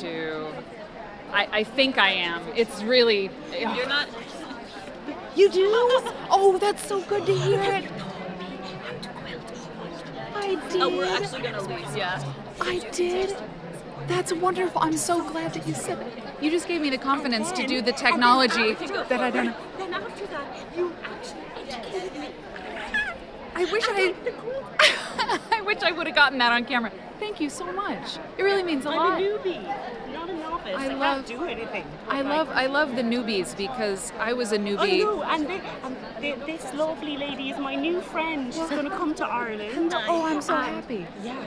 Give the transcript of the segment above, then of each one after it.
to... I think I am. It's really... You're not... You do? Oh, that's so good to hear it. I did. Oh, we're actually going to leave, yeah. I did. That's wonderful. I'm so glad that you said that. You just gave me the confidence to do the technology that I don't know. Then after that, you actually educated me. I wish I would have gotten that on camera. Thank you so much. It really means a lot. I'm a newbie, not a novice. I can't do anything. I love the newbies because I was a newbie. Oh no, and this lovely lady is my new friend. She's going to come to Ireland. Oh, I'm so happy. Yeah.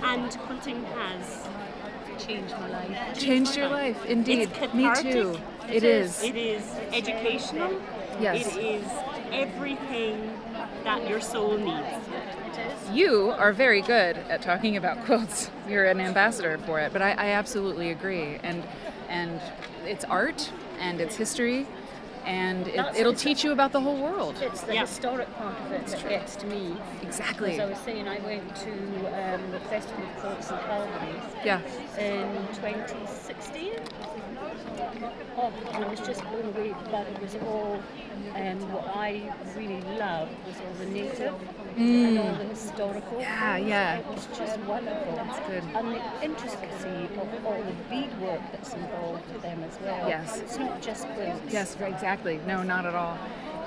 And quilting has changed my life. Changed your life, indeed. It's Me cathartic. too. It is. It is educational. Yes. It is everything that your soul needs. You are very good at talking about quilts. You're an ambassador for it, but I absolutely agree. And it's art and it's history, and it'll teach you about the whole world. It's the historic part of it that gets to me. Exactly. As I was saying, I went to the Festival of Quilts in Calgary in 2016. Oh, and I was just blown away, but it was all, what I really loved was all the native and all the historical. Yeah. It was just wonderful. That's good. And the intricacy of all the beadwork that's involved with them as well. Yes. It's not just quilts. Yes, exactly. No, not at all.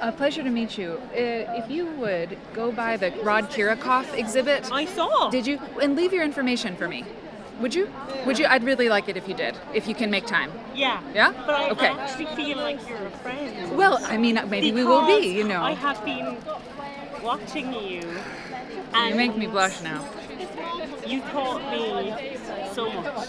A pleasure to meet you. If you would go by the Rod Kirikoff exhibit. I saw. Did you? And leave your information for me. Would you? I'd really like it if you did, if you can make time. Yeah. Yeah? But I Okay. actually feel like you're a friend. Well, I mean, maybe we will be, you know. I have been watching you. You make me blush now. You taught me so much.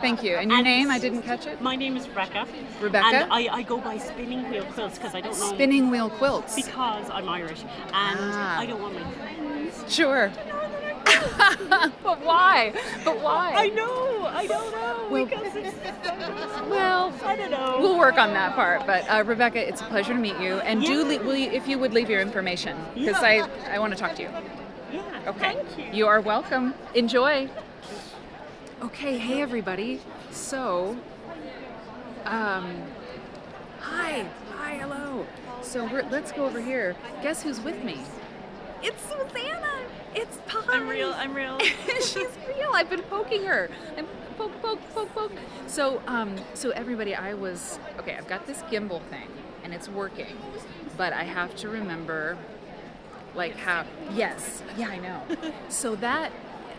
Thank you. And your name? I didn't catch it. My name is Rebecca. Rebecca? And I go by Spinning Wheel Quilts because I don't know. Spinning Wheel Quilts. Because I'm Irish and I don't want my friends. Sure. But why? I know. I don't know. Well, because it's well, I don't know. We'll work on that part. But Rebecca, it's a pleasure to meet you. And will you, if you would leave your information, because I want to talk to you. Yeah. Okay. Thank you. You are welcome. Enjoy. Okay. Hey, everybody. So, hi, hello. So let's go over here. Guess who's with me? It's Susanna. It's Pie. I'm real. She's real. I've been poking her. I'm poke. So everybody, I've got this gimbal thing, and it's working, but I have to remember, yes, yeah, I know.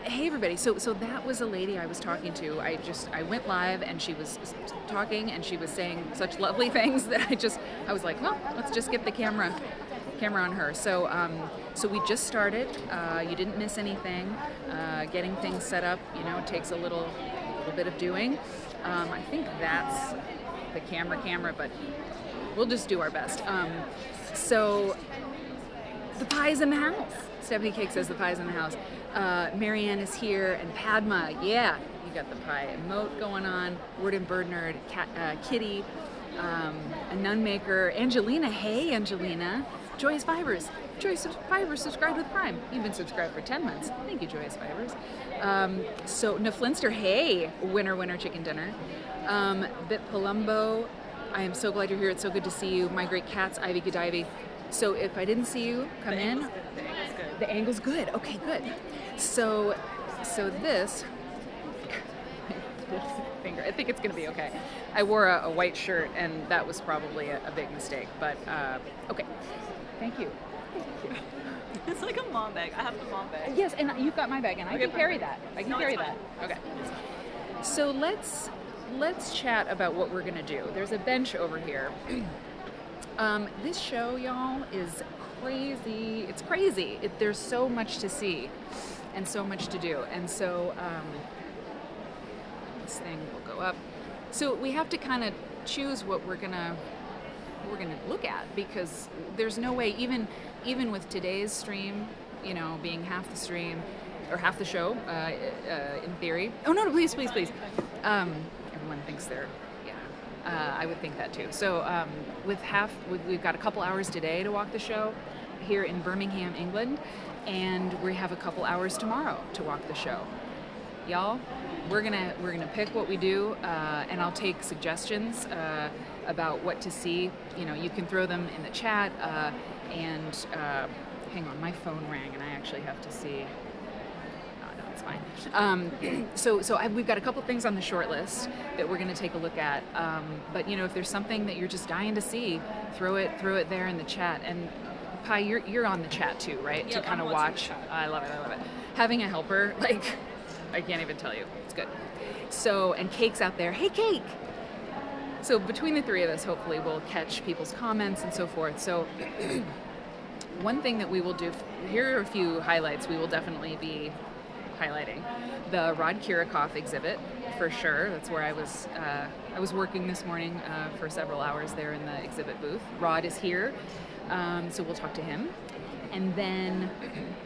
Hey everybody, so that was a lady I was talking to. I went live and she was talking and she was saying such lovely things that I was like, well, let's just get the camera on her. So we just started. You didn't miss anything. Getting things set up, takes a little bit of doing. I think that's the camera, but we'll just do our best. So the pie's in the house. Stephanie Cake says the pie's in the house. Marianne is here, and Padma, yeah, you got the pie emote going on. Word and Bird Nerd, Kitty, a nun maker, Angelina. Hey, Angelina. Joyous Fibers, subscribed with Prime. You've been subscribed for 10 months. Thank you, Joyous Fibers. So Naflinster, hey, winner, chicken dinner. Bit Palumbo, I am so glad you're here. It's so good to see you. My great cats, Ivy Godiva. So if I didn't see you, come in. The angle's good. Okay, good. So this finger, I think it's gonna be okay. I wore a white shirt, and that was probably a big mistake. But okay. Thank you. It's like a mom bag. I have the mom bag. Yes, and you've got my bag, and I can carry that. It's fine. Okay. So let's chat about what we're gonna do. There's a bench over here. This show, y'all, is crazy. It's crazy. There's so much to see, and so much to do. And so this thing will go up. So we have to kind of choose what we're gonna look at, because there's no way, even with today's stream, being half the stream or half the show, in theory. Oh no, please. Everyone thinks they're, I would think that too. So we've got a couple hours today to walk the show here in Birmingham, England, and we have a couple hours tomorrow to walk the show. y'all, we're gonna pick what we do, and I'll take suggestions about what to see. You can throw them in the chat, and hang on, my phone rang, and I actually have to see. Oh, no, it's fine. We've got a couple things on the short list that we're going to take a look at. But if there's something that you're just dying to see, throw it there in the chat. And Pi, you're on the chat too, right? Yep, to kind of I'm watching watch. the chat. I love it. Having a helper, I can't even tell you. It's good. So, and Cake's out there. Hey, Cake! So between the three of us, hopefully we'll catch people's comments and so forth. So one thing that we will do, here are a few highlights we will definitely be highlighting. The Rod Kirikoff exhibit, for sure. That's where I was working this morning for several hours there in the exhibit booth. Rod is here, so we'll talk to him. And then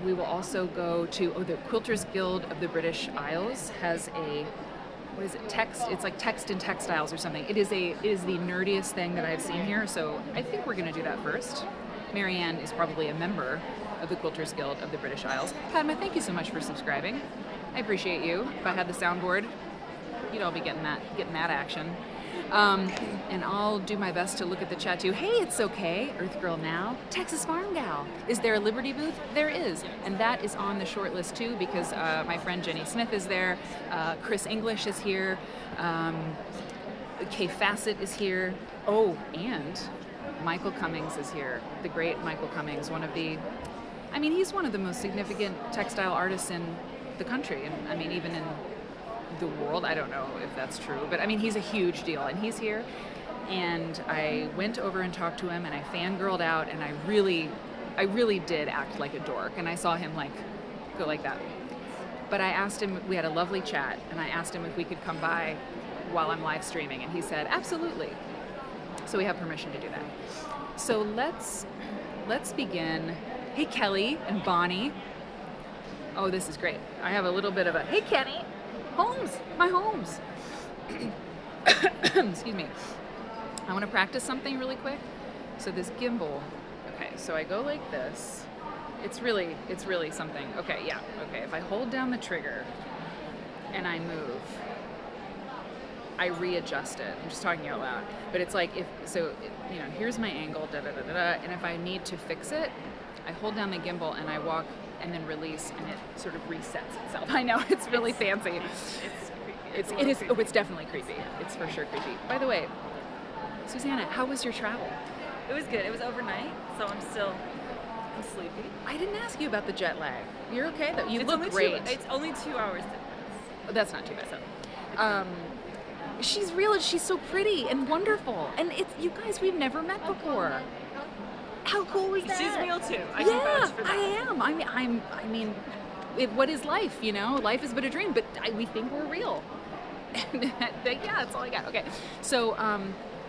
we will also go to, the Quilters Guild of the British Isles has a, what is it, text? It's like text and textiles or something. It is the nerdiest thing that I've seen here, so I think we're gonna do that first. Marianne is probably a member of the Quilters Guild of the British Isles. Padma, thank you so much for subscribing. I appreciate you. If I had the soundboard, you'd all be getting that action. And I'll do my best to look at the chat too. Hey, it's okay, Earth Girl Now, Texas Farm Gal. Is there a Liberty booth? There is, and that is on the short list too because my friend Jenny Smith is there, Chris English is here, Kay Fassett is here. Oh, and Michael Cummings is here, the great Michael Cummings, he's one of the most significant textile artists in the country, and even in the world. I don't know if that's true, but he's a huge deal, and he's here. And I went over and talked to him, and I fangirled out, and I really did act like a dork, and I saw him go like that. But I asked him, we had a lovely chat, and I asked him if we could come by while I'm live streaming, and he said, absolutely. So we have permission to do that. So let's begin. Hey, Kelly and Bonnie. Oh, this is great. I have a little bit of a, hey, Kenny. Holmes, my Holmes. Excuse me. I want to practice something really quick. So this gimbal. Okay, so I go like this. It's really something. Okay, yeah. Okay, if I hold down the trigger and I move, I readjust it. I'm just talking out loud. But it's like here's my angle, and if I need to fix it, I hold down the gimbal and I walk and then release, and it sort of resets itself. I know, it's really fancy. It's creepy. It's definitely creepy. It's for sure creepy. By the way, Susanna, how was your travel? It was good. It was overnight, so I'm sleepy. I didn't ask you about the jet lag. You're okay though. You It's look only great. It's only 2 hours difference. That's not too bad. She's real, and she's so pretty and wonderful. And you guys, we've never met before. How cool was that? She's real too. I can vouch for that. I am. What is life? Life is but a dream. But we think we're real. That's all I got. Okay. So,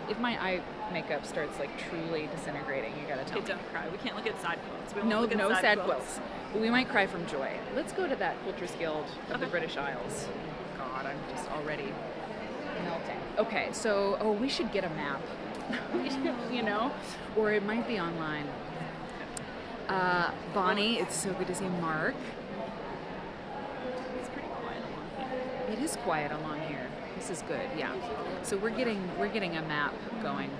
if my eye makeup starts truly disintegrating, you gotta tell me. Don't cry. We can't look at sad quilts. No sad quilts. But we might cry from joy. Let's go to that Quilters Guild of the British Isles. God, I'm just already melting. Okay, so we should get a map. Or it might be online. Bonnie, it's so good to see Mark. It's pretty quiet along here. It is quiet along here. This is good, yeah. So we're getting a map going.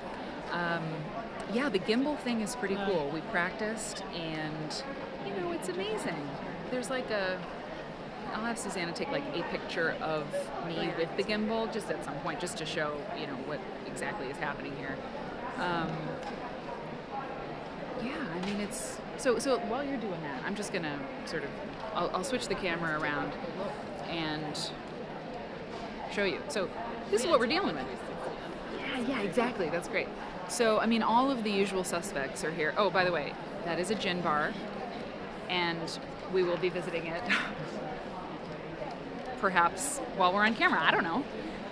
The gimbal thing is pretty cool. We practiced, and it's amazing. There's I'll have Susanna take a picture of me with the gimbal just at some point, just to show what exactly is happening here. It's so while you're doing that, I'm just gonna sort of I'll switch the camera around and show you. So this is what we're dealing with. Yeah, exactly. That's great. So all of the usual suspects are here. Oh, by the way, that is a gin bar, and we will be visiting it perhaps while we're on camera. I don't know.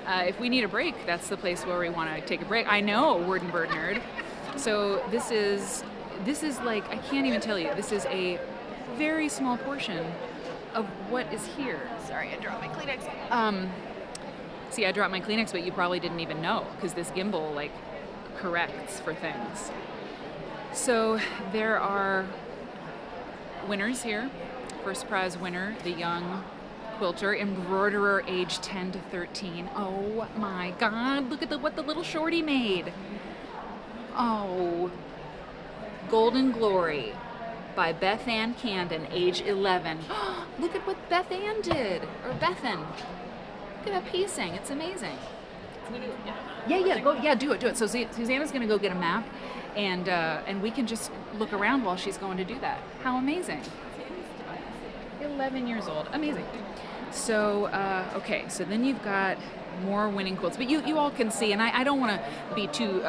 If we need a break, that's the place where we want to take a break. I know, Word and Bird Nerd. So this is I can't even tell you. This is a very small portion of what is here. Sorry, I dropped my Kleenex. See, I dropped my Kleenex, but you probably didn't even know because this gimbal corrects for things. So there are winners here. First prize winner, the young quilter, embroiderer, age 10 to 13. Oh my God, look at what the little shorty made. Oh, Golden Glory by Beth Ann Candon, age 11. Look at what Beth Ann did, or Bethan. Look at that piecing, it's amazing. Yeah, do it. So Susanna's gonna go get a map, and we can just look around while she's going to do that. How amazing. 11 years old, amazing. So, okay, so then you've got more winning quilts, but you all can see, and I don't want to be too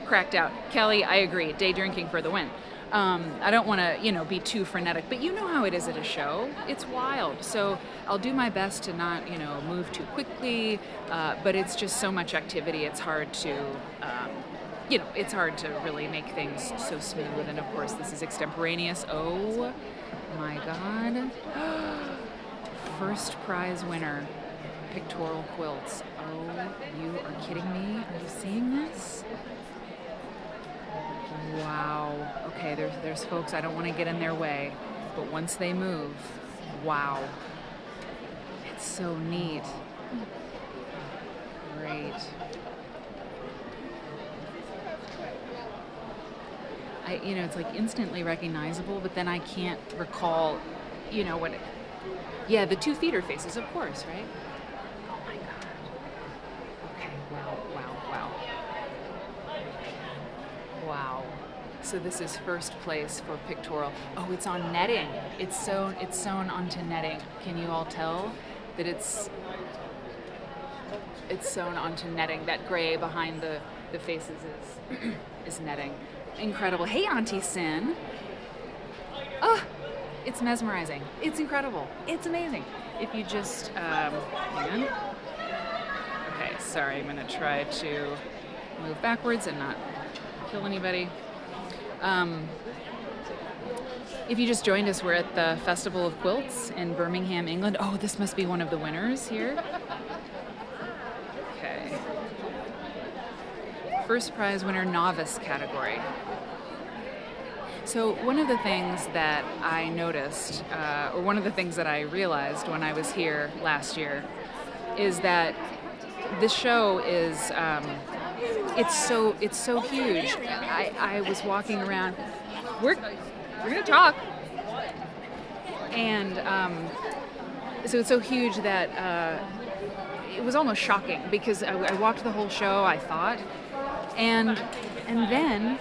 cracked out. Kelly, I agree, day drinking for the win. I don't want to, be too frenetic, but you know how it is at a show. It's wild. So I'll do my best to not, move too quickly, but it's just so much activity. It's hard to, it's hard to really make things so smooth. And of course, this is extemporaneous. Oh my God. First prize winner, pictorial quilts. Oh, you are kidding me? Are you seeing this? Wow. Okay, there's folks, I don't want to get in their way, but once they move, wow. It's so neat. Great. It's like instantly recognizable, but then I can't recall, what it... Yeah, the 2 feeder faces, of course, right? Oh my God. Okay, wow. Wow. So this is first place for pictorial. Oh, it's on netting. It's sewn onto netting. Can you all tell that it's sewn onto netting? That gray behind the faces is netting. Incredible. Hey, Auntie Sin. Oh, it's mesmerizing. It's incredible. It's amazing. If you just, hang on. Okay, sorry, I'm gonna try to move backwards and not kill anybody. If you just joined us, we're at the Festival of Quilts in Birmingham, England. Oh, this must be one of the winners here. Okay. First prize winner, novice category. So one of the things that I noticed, or one of the things that I realized when I was here last year, is that this show is, it's so huge. I was walking around. We're gonna talk, and so it's so huge that it was almost shocking because I walked the whole show. I thought, and then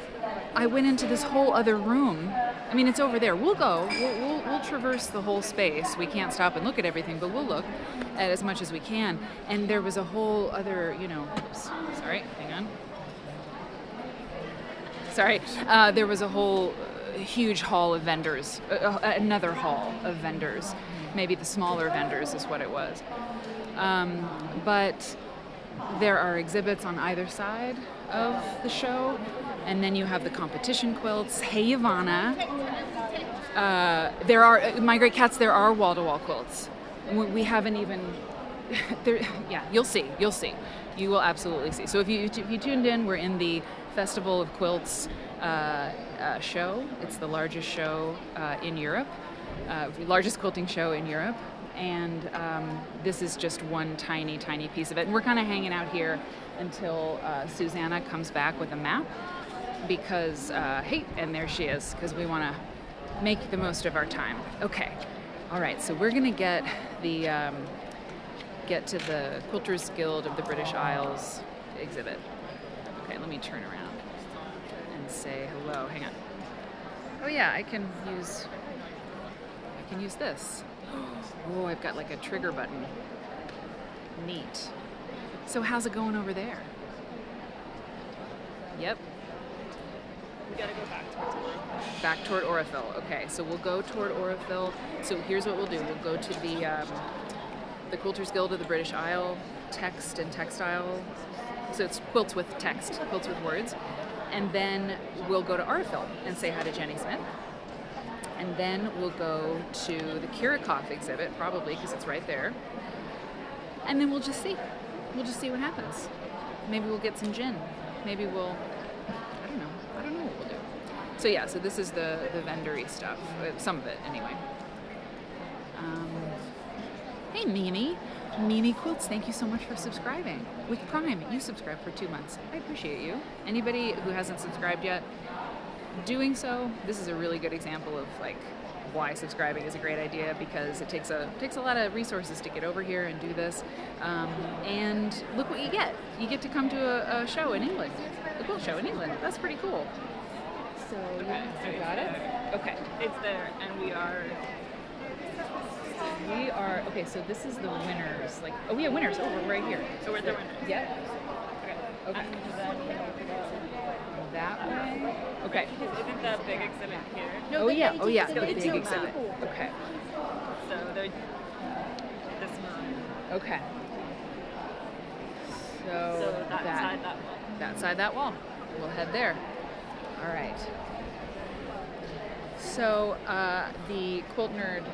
I went into this whole other room. I mean, it's over there. We'll go. We'll traverse the whole space. We can't stop and look at everything, but we'll look at as much as we can. And there was a whole other, oops, sorry, hang on. Sorry, there was a whole huge hall of vendors, another hall of vendors. Maybe the smaller vendors is what it was. But there are exhibits on either side of the show. And then you have the competition quilts. Hey, Ivana. There are, my great cats, there are wall-to-wall quilts. We haven't even, yeah, you'll see. You will absolutely see. So if you tuned in, we're in the Festival of Quilts show. It's the largest show in Europe, largest quilting show in Europe. And this is just one tiny, tiny piece of it. And we're kind of hanging out here until Susanna comes back with a map. Because, hey, and there she is, because we want to make the most of our time. Okay, all right, so we're going to get to the Quilters Guild of the British Isles exhibit. Okay, let me turn around and say hello. Hang on. Oh yeah, I can use this. Oh, I've got like a trigger button. Neat. So how's it going over there? Yep. We gotta go back toward Orifil. Okay, so we'll go toward Orifil. So here's what we'll do. We'll go to the Quilters Guild of the British Isle, text and textile. So it's quilts with text, quilts with words. And then we'll go to Orifil and say hi to Jenny Smith. And then we'll go to the Kirikoff exhibit, probably, because it's right there. And then we'll just see. We'll just see what happens. Maybe we'll get some gin. Maybe we'll... I don't know what we'll do. So yeah, so this is the vendor-y stuff. Some of it, anyway. Hey, Hey, Mimi. Mimi Quilts, thank you so much for subscribing. With Prime, you subscribed for 2 months. I appreciate you. Anybody who hasn't subscribed yet, doing so, this is a really good example of like why subscribing is a great idea, because it takes a lot of resources to get over here and do this. And look what you get. You get to come to a show in England, a quilt show in England. That's pretty cool. So you got it? Okay. It's there, and we are. Okay, so this is the winners. Like, oh, we have winners. Oh, we're right here. So we're the winners. Yep. Okay. Okay. That one. Okay. Isn't that big exhibit here? Oh yeah. Oh yeah. The It's big a exhibit. map. Okay. So they're this one. Okay. So that side, that wall. That side, that wall. We'll head there. All right. So the Quilt Nerd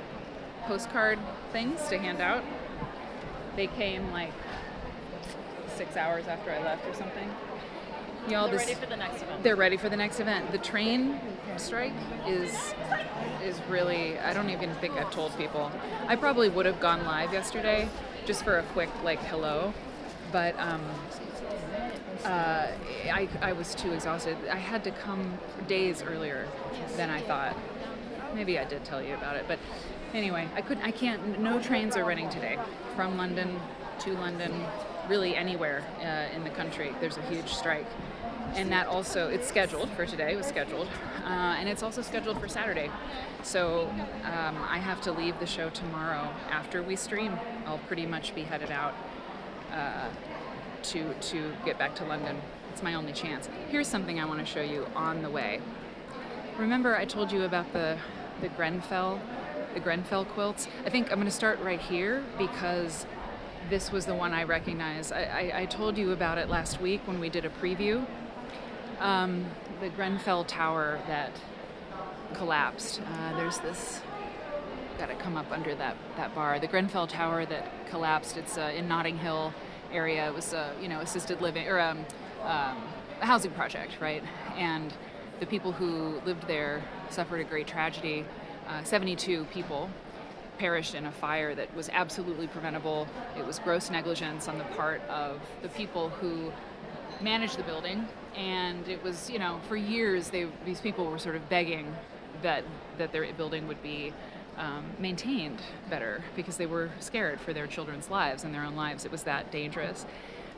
postcard things to hand out, they came like 6 hours after I left or something. Y'all, They're ready for the next event. They're ready for the next event. The train strike is really, I don't even think I've told people. I probably would have gone live yesterday just for a quick like hello, but I was too exhausted. I had to come days earlier than I thought. Maybe I did tell you about it, but anyway, I can't, no trains are running today from London to London, really anywhere in the country. There's a huge strike. And that also, it's scheduled for today, it was scheduled, and it's also scheduled for Saturday. So I have to leave the show tomorrow after we stream. I'll pretty much be headed out to get back to London. It's my only chance. Here's something I want to show you on the way. Remember I told you about the Grenfell quilts? I think I'm going to start right here because this was the one I recognize. I told you about it last week when we did a preview. The Grenfell Tower that collapsed. There's this, got to come up under that bar. The Grenfell Tower that collapsed. It's in Notting Hill area. It was assisted living or a housing project, right? And the people who lived there suffered a great tragedy. 72 people perished in a fire that was absolutely preventable. It was gross negligence on the part of the people who managed the building, and it was, for years these people were sort of begging that their building would be maintained better because they were scared for their children's lives and their own lives. It was that dangerous.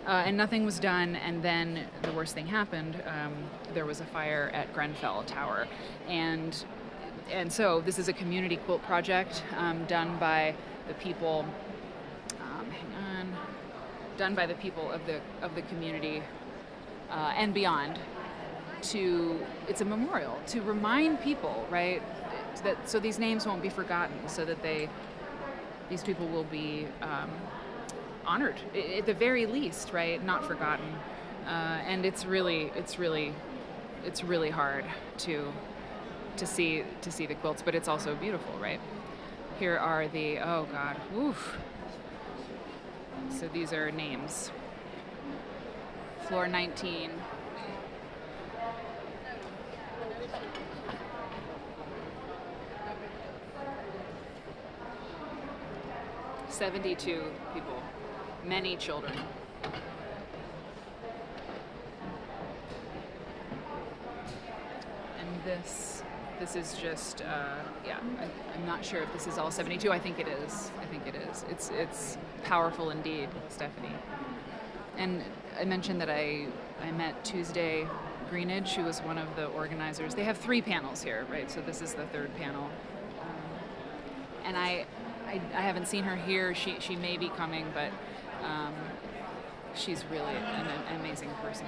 And nothing was done, and then the worst thing happened. There was a fire at Grenfell Tower, and so this is a community quilt project done by the people. Done by the people of the community and beyond. It's a memorial to remind people, right, that so these names won't be forgotten, so that these people will be honored at the very least, right, not forgotten. And it's really hard to see the quilts, but it's also beautiful, right? Here are the, oh God, oof. So these are names. Floor 19. "72 people, many children." And this is just, I'm not sure if this is all 72. I think it is. It's powerful indeed, Stephanie. And I mentioned that I met Tuesday Greenidge, who was one of the organizers. They have 3 panels here, right? So this is the 3rd panel. And I haven't seen her here. She may be coming, but she's really an amazing person.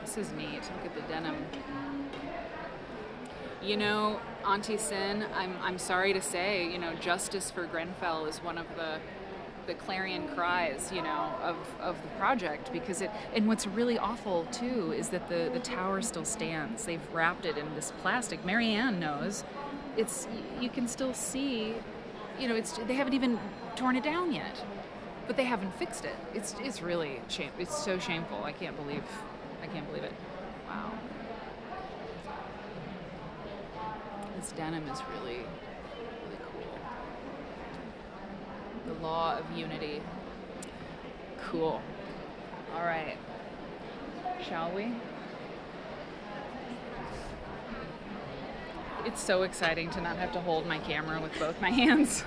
This is neat. Look at the denim. Auntie Sin, I'm sorry to say, justice for Grenfell is one of the clarion cries, of the project, because and what's really awful too is that the tower still stands. They've wrapped it in this plastic. Marianne knows. You can still see, they haven't even torn it down yet, but they haven't fixed it. It's really it's so shameful. I can't believe it. Wow. This denim is really, really cool. Law of Unity. Cool. All right. Shall we? It's so exciting to not have to hold my camera with both my hands.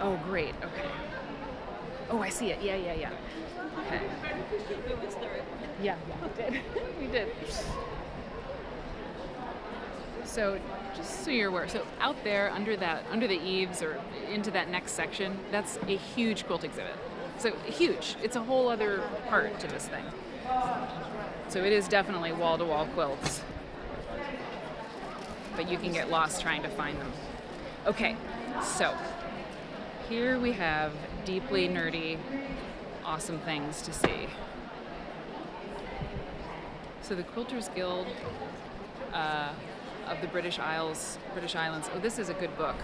Oh, great. Okay. Oh, I see it. Yeah. Okay. Yeah, we did. We did. So, just so you're aware, so out there under the eaves or into that next section, that's a huge quilt exhibit. So huge. It's a whole other part to this thing. So it is definitely wall-to-wall quilts. But you can get lost trying to find them. Okay, so here we have deeply nerdy, awesome things to see. So the Quilters Guild of the British Islands. Oh, this is a good book.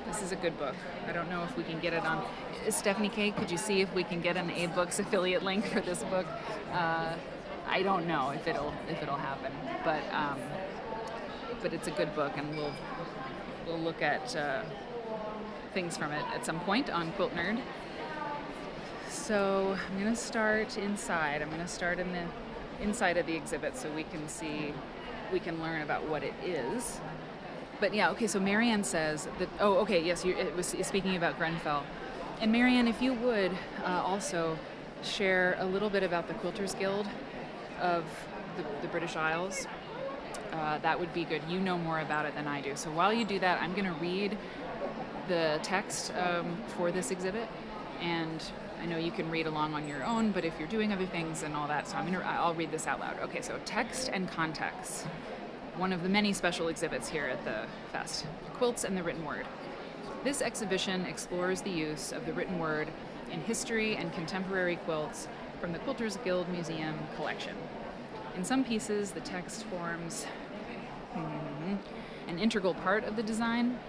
This is a good book. I don't know if we can get it on. Stephanie K, could you see if we can get an A-Books affiliate link for this book? I don't know if it'll happen, but it's a good book, and we'll look at things from it at some point on Quilt Nerd. So I'm gonna start inside. I'm gonna start in the inside of the exhibit so we can learn about what it is. But yeah, okay, so Marianne says that, oh, okay, yes, it was speaking about Grenfell. And Marianne, if you would also share a little bit about the Quilters Guild of the British Isles, that would be good. You know more about it than I do. So while you do that, I'm gonna read the text for this exhibit, and I know you can read along on your own, but if you're doing other things and all that, so I'll read this out loud. Okay, so text and context. One of the many special exhibits here at the Fest, Quilts and the Written Word. This exhibition explores the use of the written word in history and contemporary quilts from the Quilters Guild Museum collection. In some pieces, the text forms an integral part of the design,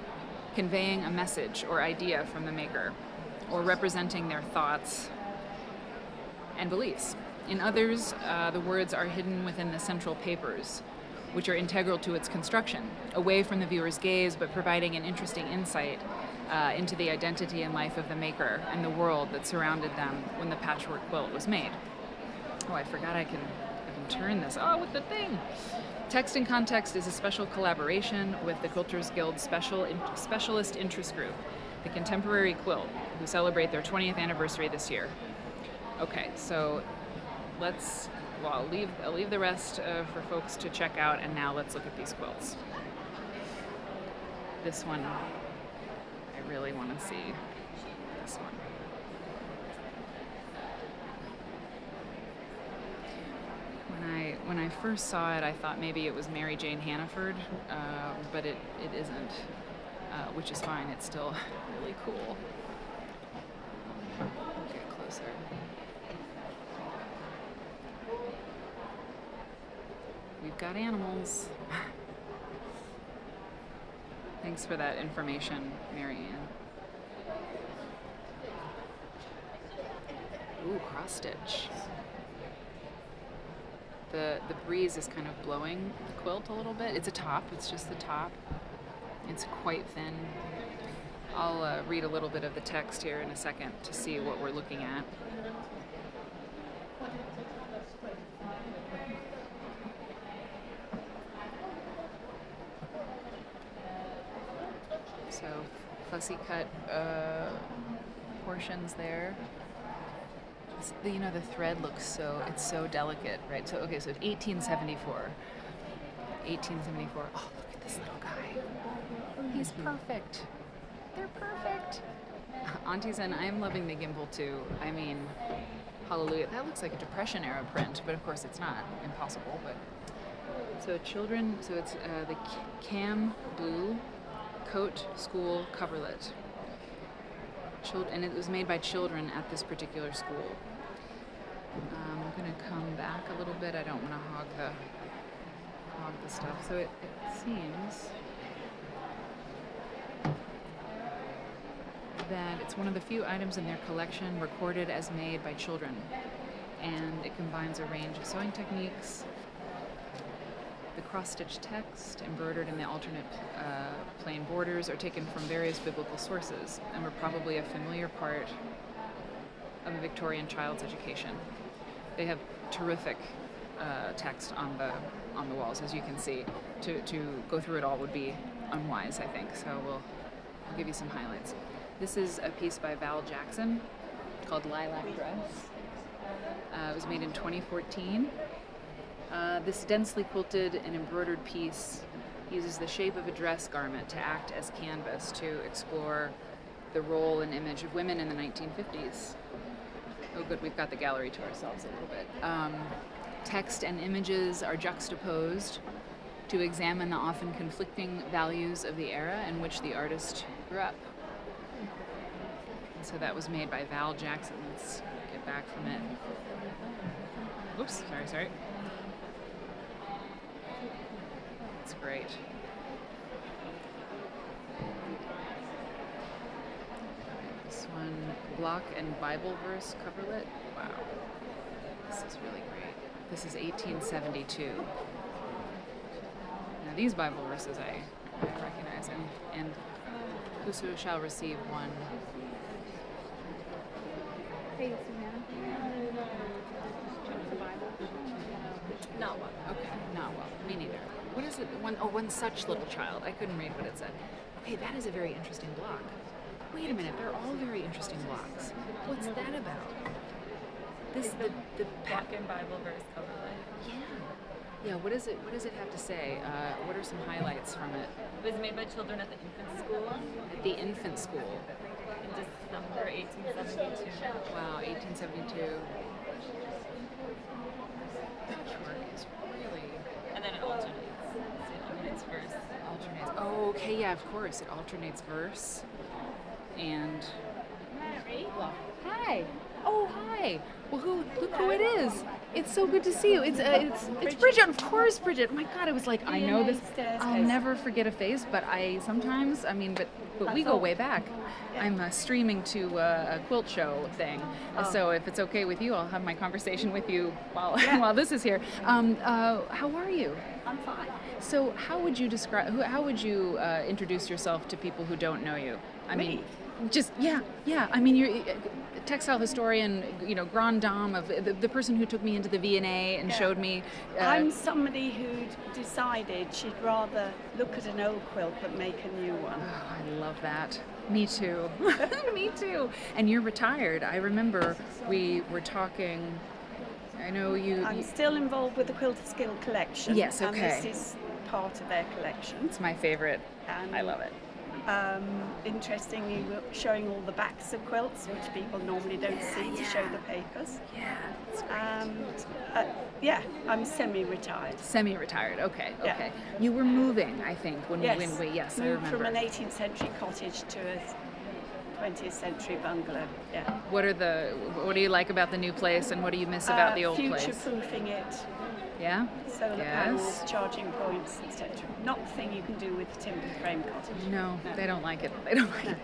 conveying a message or idea from the maker, or representing their thoughts and beliefs. In others, the words are hidden within the central papers, which are integral to its construction, away from the viewer's gaze, but providing an interesting insight into the identity and life of the maker and the world that surrounded them when the patchwork quilt was made. Oh, I forgot I can turn this. Oh, with the thing! Text and Context is a special collaboration with the Quilters Guild Specialist Interest Group, the Contemporary Quilt, who celebrate their 20th anniversary this year. Okay, so I'll leave the rest for folks to check out, and now let's look at these quilts. This one, I really want to see this one. When I first saw it, I thought maybe it was Mary Jane Hannaford, but it isn't, which is fine. It's still really cool. Get closer. We've got animals. Thanks for that information, Marianne. Ooh, cross stitch. The breeze is kind of blowing the quilt a little bit. It's a top, it's just the top. It's quite thin. I'll read a little bit of the text here in a second to see what we're looking at. So fussy cut portions there. The thread looks it's so delicate, right? So, okay, so 1874. 1874. Oh, look at this little guy. He's perfect. They're perfect. Auntie Zen, I'm loving the gimbal too. I mean, hallelujah. That looks like a Depression era print, but of course it's not. Impossible, but. So children, so it's the Cam Blue Coat School coverlet. And it was made by children at this particular school. I'm going to come back a little bit. I don't want to hog the stuff. So it seems that it's one of the few items in their collection recorded as made by children. And it combines a range of sewing techniques. The cross-stitch text embroidered in the alternate plain borders are taken from various biblical sources and were probably a familiar part of a Victorian child's education. They have terrific text on the walls, as you can see. To go through it all would be unwise, I think. So we'll give you some highlights. This is a piece by Val Jackson called Lilac Dress. It was made in 2014. This densely quilted and embroidered piece uses the shape of a dress garment to act as canvas to explore the role and image of women in the 1950s. Oh good, we've got the gallery to ourselves a little bit. Text and images are juxtaposed to examine the often conflicting values of the era in which the artist grew up. And so that was made by Val Jackson. Let's get back from it. Oops, sorry. That's great. This one, block and Bible verse coverlet. Wow, this is really great. This is 1872. Now these Bible verses I recognize, and whoso shall receive one. Not one. Okay, not well. Me neither. What is it? One such little child. I couldn't read what it said. Okay, that is a very interesting block. Wait a minute, they're all very interesting blocks. What's that about? This the Block and Bible verse coverlet. Yeah. What does it have to say? What are some highlights from it? It was made by children at the infant school At the infant school. in December 1872. Wow, 1872. Work is really And then it alternates. So it alternates verse. alternates. Oh, okay, yeah, of course. It alternates verse and. Mary. Hi. Oh, hi. Well, look who it is. It's so good to see you. It's Bridgette. Of course, Bridgette. Oh my God, it was like, I know this. I'll never forget a face, but but we go way back. I'm streaming to a quilt show thing. So if it's okay with you, I'll have my conversation with you while this is here. How are you? I'm fine. So how would you describe? How would you introduce yourself to people who don't know you? I mean, just yeah. I mean, you're a textile historian, grand dame of the person who took me into the V&A and showed me. I'm somebody who decided she'd rather look at an old quilt but make a new one. Oh, I love that. Me too. Me too. And you're retired. I remember we were talking. I know you. I'm still involved with the Quilters Guild collection. Yes, okay. And this is part of their collection. It's my favorite. And I love it. Interestingly, we're showing all the backs of quilts, which people normally don't see to show the papers. Yeah, that's great. And I'm semi-retired. Semi-retired. Okay. Yeah. Okay. You were moving, I think, when Yes. we yes, I Moved remember. from an 18th century cottage to a 20th century bungalow. Yeah. What do you like about the new place, and what do you miss about the old place? Future-proofing it. Yeah. Solar panels, charging points, etc. Not the thing you can do with a timber frame cottage. No, they don't like it. They don't like it.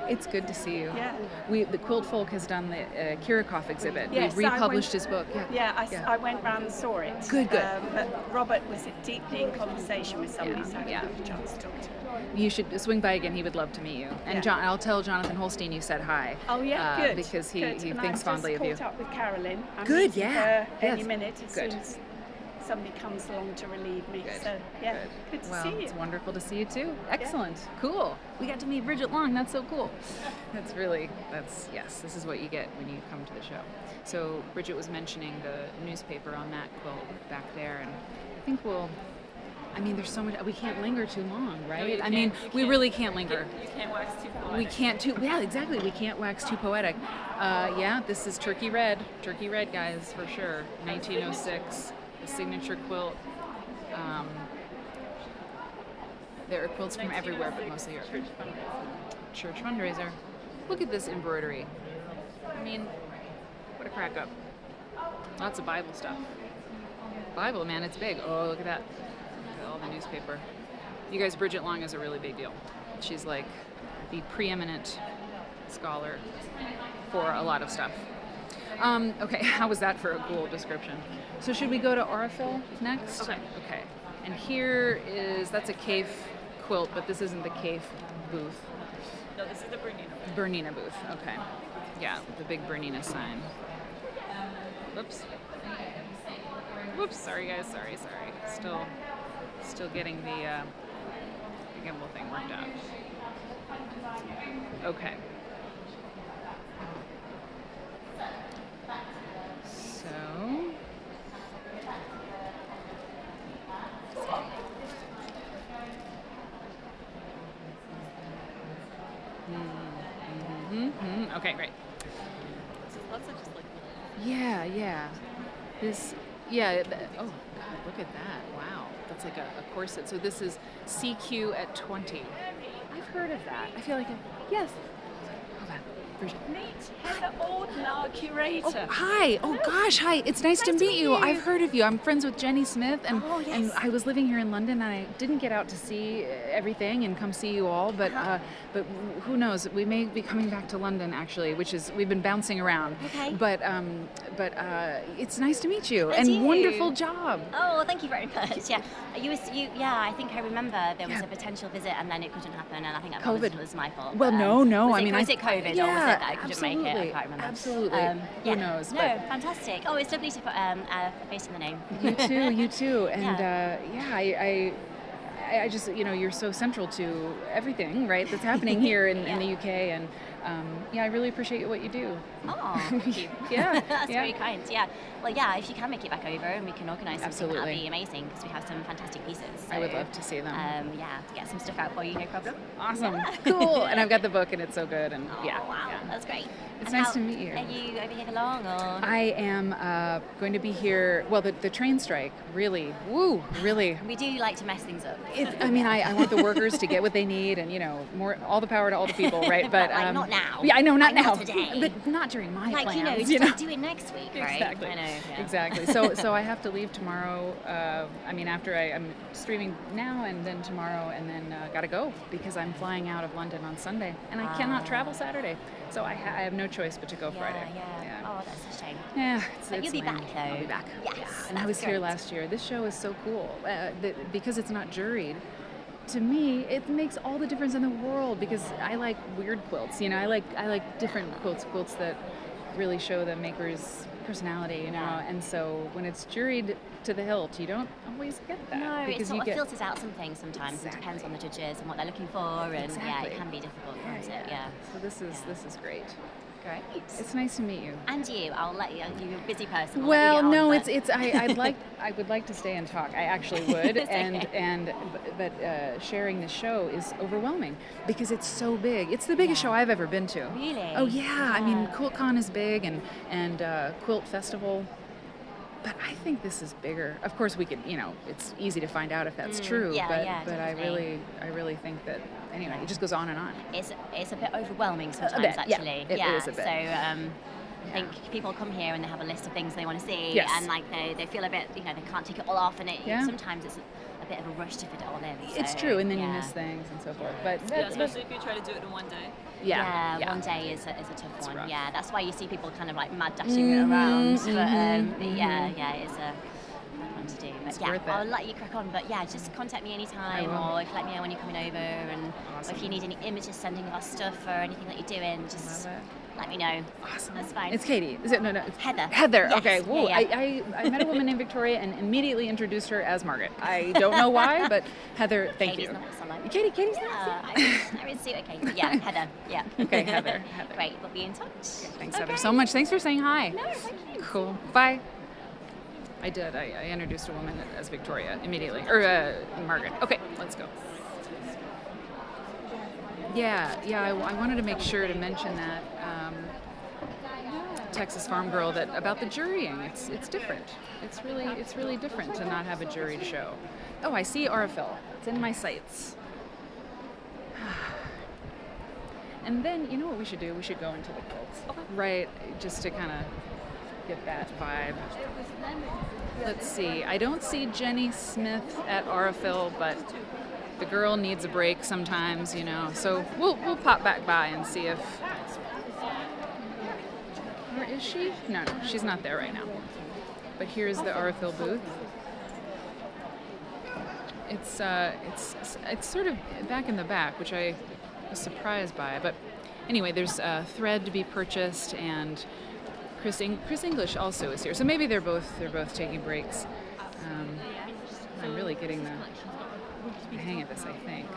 It's good to see you. Yeah. The Quilt Folk has done the Kirikoff exhibit. Yes, We've republished his book. I went round and saw it. Good. But Robert was deeply in conversation with somebody, so I didn't have a chance to talk to him. You should swing by again. He would love to meet you. And I'll tell Jonathan Holstein you said hi. Oh yeah, good. Because he And thinks fondly of you. I've just caught up with Carolyn. I'm Good, meeting yeah. her any Yes. minute as Good. soon as somebody comes along to relieve me. Good. So good to Well, see you. it's wonderful to see you too. Excellent. Cool. We got to meet Bridgette Long. That's so cool. Yes, this is what you get when you come to the show. So Bridgette was mentioning the newspaper on that quilt back there, and I think there's so much, we can't linger too long, right? We really can't linger. You can't wax too poetic. We can't wax too poetic. This is Turkey Red, guys, for sure. 1906, the signature quilt. There are quilts from everywhere, but mostly Europe. Church fundraiser. Look at this embroidery. I mean, what a crack up. Lots of Bible stuff. Bible, man, it's big. Oh, look at that. Look at all the newspaper. You guys, Bridgette Long is a really big deal. She's like the preeminent scholar for a lot of stuff. Okay, how was that for a cool description? So should we go to Aurifil next? Okay. Okay. And here that's a Cafe quilt, but this isn't the Cafe booth. No, this is the Bernina. Bernina booth, okay. Yeah, the big Bernina sign. Whoops. Whoops, sorry guys, sorry. Still getting the gimbal thing worked out. Okay. So... Okay, great. So lots of just like Yeah. Oh, God, look at that. Wow. That's like a corset. So this is CQ at 20. I've heard of that. I feel like yes. Hold on. Bridgette. Meet Heather Auden, our curator. Oh, hi. Oh, gosh. Hi. It's nice to meet you. I've heard of you. I'm friends with Jenny Smith, and and I was living here in London, and I didn't get out to see everything and come see you all, but who knows? We may be coming back to London actually, which is we've been bouncing around. Okay. But it's nice to meet you, And and you. wonderful job. Oh, well, thank you very much. Yeah, I think I remember there was a potential visit and then it couldn't happen, and I think that COVID. was my fault. Well, but, no. Was I it, mean, was it COVID or was it that I couldn't make it? I can't remember. Absolutely. Who knows? No, But fantastic. Oh, it's lovely to put a face in the name. you too, and I just you're so central to everything, right? That's happening here in the UK, and I really appreciate what you do. Oh, thank you. Yeah, That's yeah. very kind. Yeah. Well, yeah, if you can make it back over and we can organise something, that'd Absolutely. be amazing because we have some fantastic pieces. So, I would love to see them. Get some stuff out for you, no problem. Awesome, Yeah. cool. And I've got the book, and it's so good. And Oh, yeah, wow, yeah. that's great. It's And nice to meet you. Are you over here for long or? I am going to be here. Well, the train strike really. We do like to mess things up. I want the workers to get what they need, and more all the power to all the people, right? But like, not now. Yeah, I know, not Like, now. not today. But not during my Like plans. just do it next week, right? Exactly. I know. Yeah. Exactly. So I have to leave tomorrow. After I'm streaming now, and then tomorrow, and then gotta go because I'm flying out of London on Sunday, and I cannot travel Saturday. So I have no choice but to go Friday. Yeah. Oh, that's a shame. Yeah. But you'll be lame. back, though. I'll be back. Yes, Yeah. And I that's was here great. last year. This show is so cool because it's not juried. To me, it makes all the difference in the world because I like weird quilts. I like different quilts that really show the maker's personality. And so when it's juried to the hilt, you don't always get that. No, because it sort you of filters out some things sometimes. Exactly. It depends on the judges and what they're looking for, and Exactly. it can be difficult, can't it? Yeah. So this is great. Great. It's nice to meet you. And you, I'll let you. You're a busy person. I'll Well, let you get no, on, but- I would like to stay and talk. I actually would, It's but sharing the show is overwhelming because it's so big. It's the biggest show I've ever been to. Really? Oh yeah. I mean, QuiltCon is big, and Quilt Festival. But I think this is bigger. Of course, we could. It's easy to find out if that's true. yeah, but yeah, but I definitely. really think that. Anyway, it just goes on and on. It's a bit overwhelming sometimes, bit, yeah. actually. It is a bit. So I think people come here and they have a list of things they want to see, Yes. and like they feel a bit, they can't take it all off, and Yeah. sometimes it's a bit of a rush to fit it all in. It's so, true, and then you yeah. miss things and so forth. But Yeah, especially if you try to do it in one day. yeah. One day is a tough one. rough. Yeah, that's why you see people kind of like mad dashing it around. But it's a fun one to do. But It's yeah, worth it. I'll let you crack on. But yeah, just contact me anytime, I will. or if let me know when you're coming over, and Awesome. or if you need any images sending of our stuff or anything that you're doing, just Love it. let me know. Awesome. That's fine. It's Katie. Is it? No. It's Heather. Heather. Yes. Okay. Whoa. Yeah. I met a woman named Victoria and immediately introduced her as Margaret. I don't know why, but Heather. Thank Katie's you. nice, I like it. Katie's nice. I would see okay. But yeah, Heather. Yeah. Okay, Heather. Great. We'll be in touch. Thanks, Heather, so much. Thanks for saying hi. No, thank you. Cool. Bye. I did. I introduced a woman as Victoria immediately, or Margaret. Okay, let's go. Yeah. I wanted to make sure to mention that Texas Farm Girl about the jurying. It's different. It's really different to not have a juried show. Oh, I see Aurifil. It's in my sights. And then, you know what we should do? We should go into the quilts. Okay. Right, just to kind of get that vibe. Let's see. I don't see Jenny Smith at Aurifil, but the girl needs a break sometimes, So we'll pop back by and see if... Or is she? No, she's not there right now. But here's the Aurifil booth. It's sort of back in the back, which I was surprised by. But anyway, there's thread to be purchased, and Chris English also is here. So maybe they're both taking breaks. I'm really getting the hang of this, I think.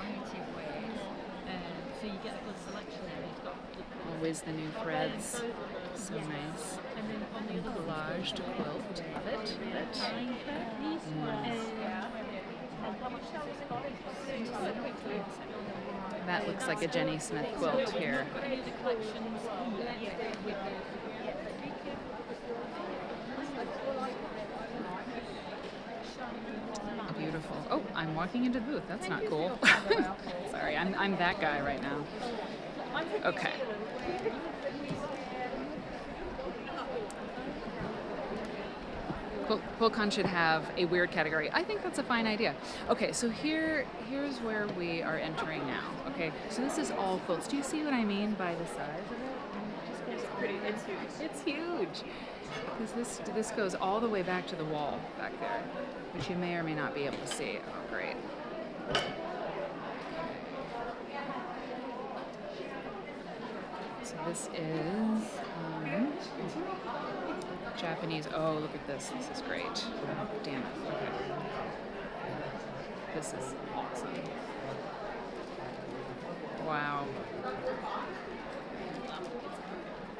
Always the new threads. So nice. Collage to quilt. Love it. That looks like a Jenny Smith quilt here. Beautiful. Oh, I'm walking into the booth. That's not cool. Sorry, I'm that guy right now. Okay. QuiltCon should have a weird category. I think that's a fine idea. Okay, so here's where we are entering now. Okay, so this is all quilts. Do you see what I mean by the size of it? It's pretty. It's huge. It's huge. Because this goes all the way back to the wall back there, which you may or may not be able to see. Oh, great. So this is Japanese. Oh, look at this. This is great. Oh, damn it. Okay. This is awesome. Wow.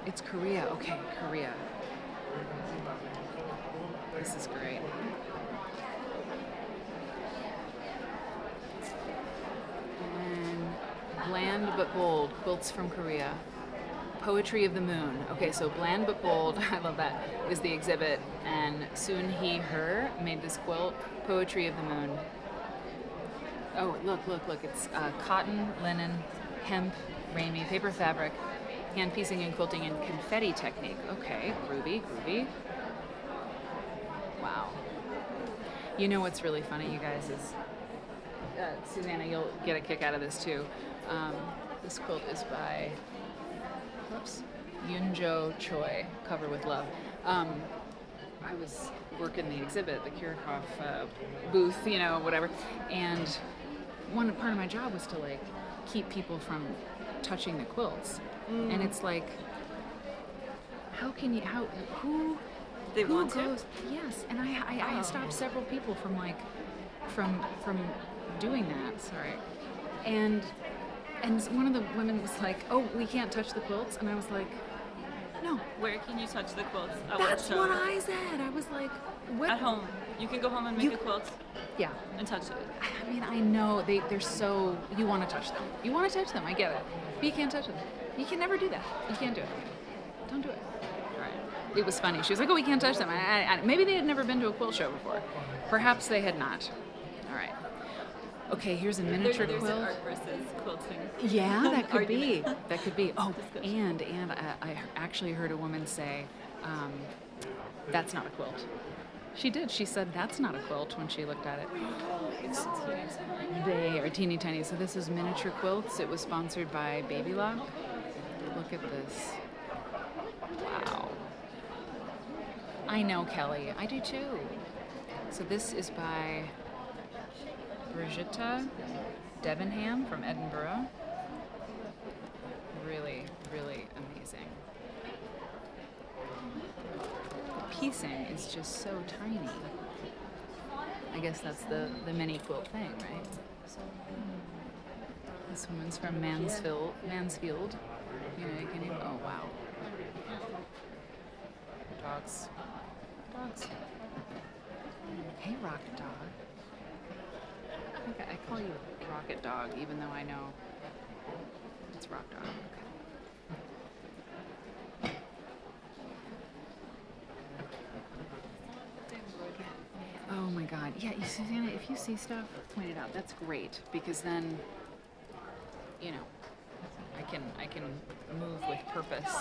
It's Korea. Okay, Korea. This is great. And bland but bold, quilts from Korea. Poetry of the Moon. Okay, so bland but bold, I love that, is the exhibit. And Soon He Her made this quilt, Poetry of the Moon. Oh, look. It's cotton, linen, hemp, ramie, paper fabric, hand piecing and quilting in confetti technique. Okay, groovy. Wow. You know what's really funny, you guys, is Susanna, you'll get a kick out of this too. This quilt is by Yoonjo Choi, Cover with Love. I was working the exhibit, the Kirchhoff booth, whatever, and one part of my job was to keep people from touching the quilts. And it's like, who They who want goes, to? Yes, and I stopped several people from doing that. Sorry, and one of the women was like, "Oh, we can't touch the quilts," and I was like, "No." Where can you touch the quilts? That's what I said. I was like, "What?" At home. You can go home and make a quilt Yeah. and touch it. I mean, I know they're so. You want to touch them. You want to touch them. I get it. But you can't touch them. You can never do that. You can't do it. Don't do it. All right. It was funny. She was like, "Oh, we can't touch them." Maybe they had never been to a quilt show before. Perhaps they had not. All right. Okay, here's a miniature There's quilt. an art versus quilting. Yeah, that could be. argument. That could be. Oh, and I actually heard a woman say, "That's not a quilt." She did. She said, "That's not a quilt" when she looked at it. They are teeny tiny. So this is miniature quilts. It was sponsored by Baby Lock. Look at this. Wow. I know, Kelly. I do too. So this is by Bridgette Devonham from Edinburgh. Really, really amazing. The piecing is just so tiny. I guess that's the mini quilt thing, right? This woman's from Mansfield. You can even, oh wow. Dogs. Hey, Rocket Dog. I call you Rocket Dog, even though I know it's Rock Dog. Okay. Oh my God. Yeah, Susanna, if you see stuff, point it out. That's great, because then, I can move with purpose.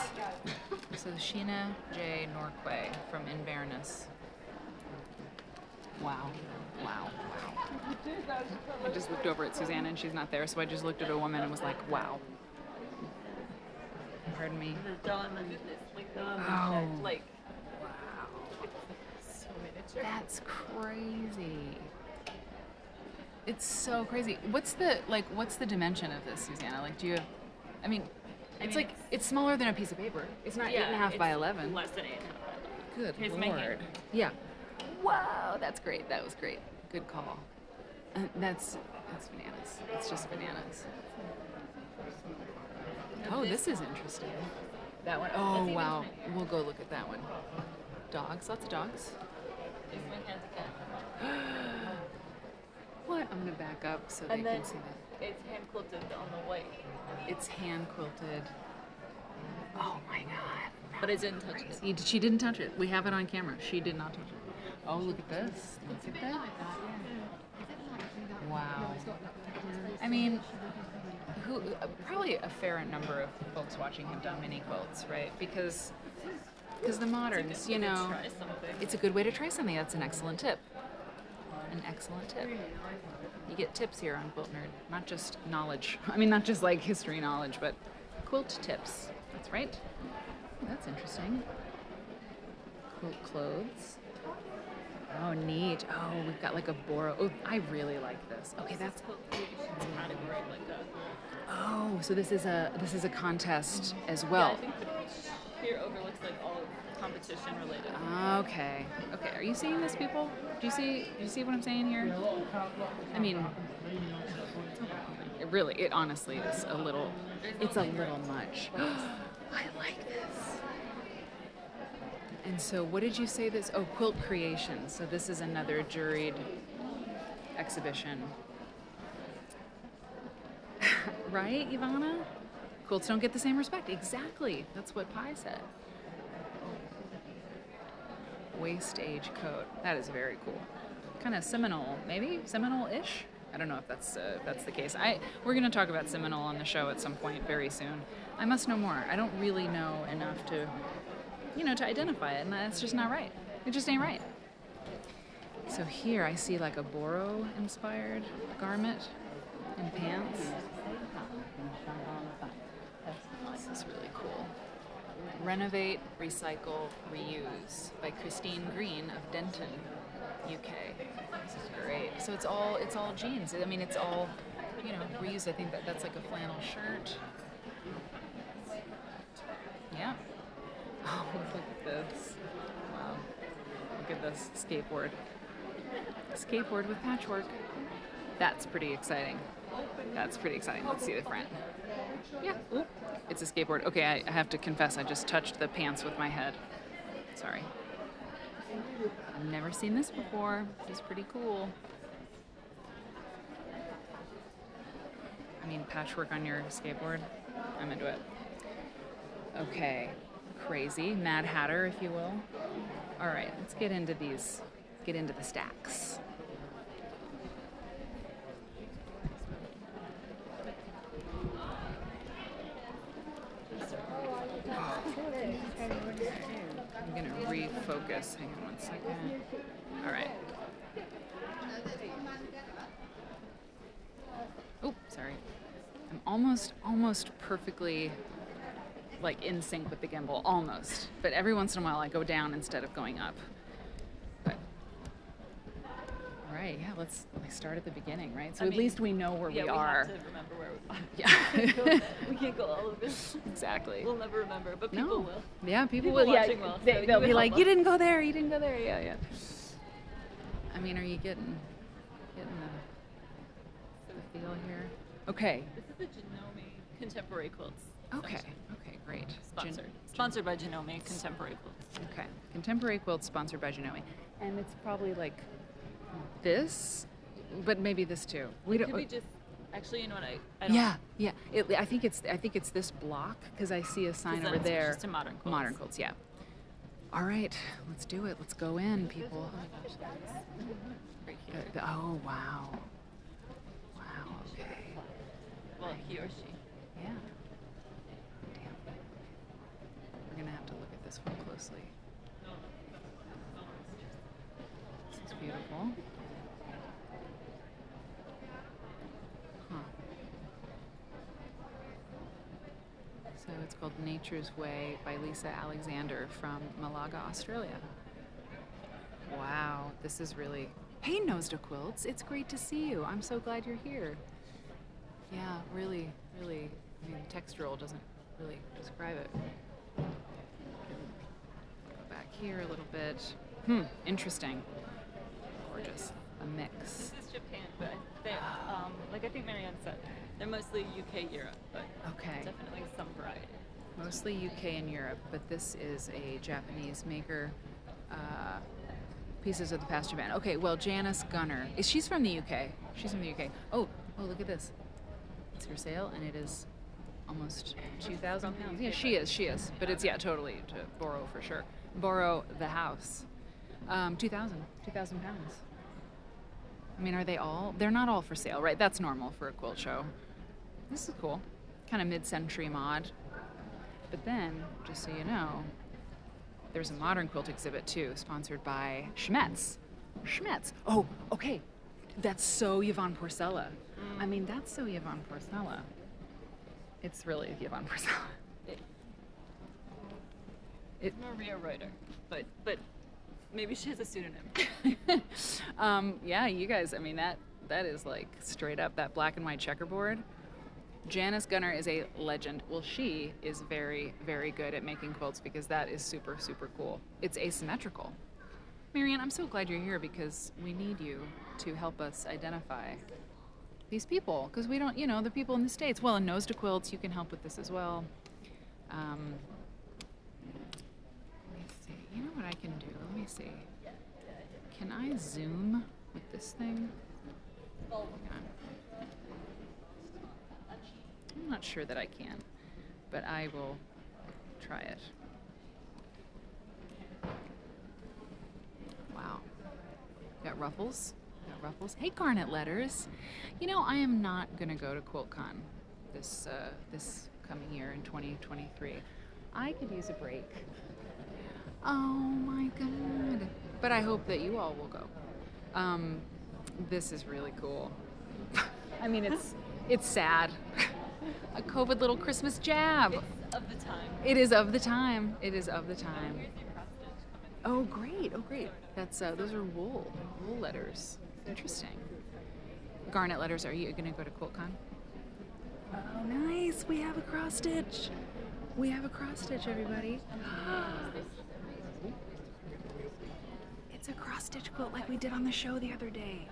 So Sheena J. Norquay from Inverness. Wow. I just looked over at Susanna and she's not there, so I just looked at a woman and was like, wow. Pardon me. The diamond, Oh. like, Wow. That's crazy. It's so crazy. What's the dimension of this, Susanna? Like, do you have, I mean, it's like, it's smaller than a piece of paper. It's not 8.5 by 11. Less than 8.5. Good Here's my Lord. hand. Yeah. Wow, that's great. That was great. Good call. That's bananas. It's just bananas. Oh, this is interesting. That one. Oh, wow. We'll go look at that one. Dogs. Lots of dogs. Here's my hand again. What? I'm going to back up so they And then can see that. it's hand quilted on the white. It's hand quilted. Oh my God. But I didn't touch it. She didn't touch it. We have it on camera. She did not touch it. Oh, look at this. Look at that. Wow. I mean, probably a fair number of folks watching have done mini quilts, right? Because the moderns, you know, Try something. it's a good way to try something. That's an excellent tip. An excellent tip. You get tips here on Quilt Nerd, not just knowledge. I mean, not just like history knowledge, but quilt tips. That's right. That's interesting. Quilt clothes. Oh, neat. Oh, we've got like a borrow. Oh, I really like this. Okay, that's. Quilt Creation category like that. Oh, so this is a contest as Yeah, well. I think the here overlooks like all competition related. Okay. Okay. Are you seeing this, people? Do you see what I'm saying here? I mean, it honestly is a little. It's a little much. I like this. And so, what did you say this? Oh, Quilt Creation. So this is another juried exhibition. Right, Ivana? Quilts don't get the same respect. Exactly. That's what Pi said. Waist age coat. That is very cool. Kind of Seminole, maybe Seminole-ish. I don't know if that's the case. We're going to talk about Seminole on the show at some point very soon. I must know more. I don't really know enough to identify it, and that's just not right. It just ain't right. So here I see like a Boro-inspired garment and pants. This is really cool. Renovate, Recycle, Reuse by Christine Green of Denton, UK. This is great. So it's all jeans. I mean, it's all, reused. I think that's like a flannel shirt. Yeah. Oh, look at this. Wow. Look at this skateboard. Skateboard with patchwork. That's pretty exciting. That's pretty exciting. Let's see the front. Yeah. Ooh. It's a skateboard. Okay, I have to confess, I just touched the pants with my head. Sorry. I've never seen this before. This is pretty cool. I mean, patchwork on your skateboard. I'm into it. Okay. Crazy. Mad Hatter, if you will. All right, let's get into these. Get into the stacks. I'm gonna refocus. Hang on one second. All right. Oh, sorry. I'm almost perfectly like in sync with the gimbal, almost. But every once in a while I go down instead of going up. But all right, yeah, let's start at the beginning, right? So at least we know where we are. We have to remember where we are. Yeah. We can't go all over this. Exactly. We'll never remember, but people will. Yeah, people People will. Yeah, watching will, so they'll you be would like, help "You us." didn't go there. You didn't go there." Yeah, yeah. I mean, are you getting the feel here? Okay. This is the Genome Contemporary Quilts. Okay. section. Okay. Great. Sponsored by Genome Contemporary Quilts. Okay. Contemporary quilts sponsored by Genome, and it's probably like this, but maybe this too. We Could we just actually, you know what? I don't. Yeah. I think it's this block because I see a sign over then it's there. just to modern quilts. Modern quilts. Yeah. All right. Let's do it. Let's go in, people. Oh my gosh, right here. Oh wow. Wow. Okay. Well, he or she. Yeah. Damn. We're gonna have to look at this one closely. This is beautiful. Huh. So it's called Nature's Way by Lisa Alexander from Malaga, Australia. Wow, this is really Hey, Nosda Quilts. It's great to see you. I'm so glad you're here. Yeah, really, really. I mean, textural doesn't really describe it. Go back here a little bit. Interesting. Gorgeous. A mix. This is Japan, but they, like I think Marianne said, they're mostly UK, Europe, but Okay. definitely some variety. Mostly UK and Europe, but this is a Japanese maker. Pieces of the Past Japan. Okay, well, Janice Gunner. She's from the UK. She's from the UK. Oh, look at this. It's for sale, and it is almost 2,000 pounds. Yeah, she is. But it's, totally to borrow for sure. Borrow the house. 2,000 pounds. I mean, are they all? They're not all for sale, right? That's normal for a quilt show. This is cool. Kind of mid-century mod. But then, just so you know, there's a modern quilt exhibit too, sponsored by Schmetz. Oh, okay. That's so Yvonne Porcella. I mean, that's so Yvonne Porcella. It's really Yvonne Porcella. It's Maria Reuter, but maybe she has a pseudonym. Yeah, you guys. I mean, that is like straight up that black and white checkerboard. Janice Gunner is a legend. Well, she is very, very good at making quilts because that is super, super cool. It's asymmetrical. Marianne, I'm so glad you're here because we need you to help us identify these people because we don't, the people in the States. Well, in Nosda Quilts, you can help with this as well. Let me see. You know what I can do? Let me see. Can I zoom with this thing? Hang on. I'm not sure that I can, but I will try it. Wow. Got ruffles. Hey, Garnet Letters. I am not going to go to QuiltCon this coming year in 2023. I could use a break. Oh my God. But I hope that you all will go. This is really cool. I mean, it's sad. A COVID little Christmas jab. It's of the time. It is of the time. Oh, great. That's those are wool letters. Interesting. Garnet Letters. Are you going to go to QuiltCon? Oh, nice. We have a cross stitch. Everybody. It's a cross stitch quilt like we did on the show the other day.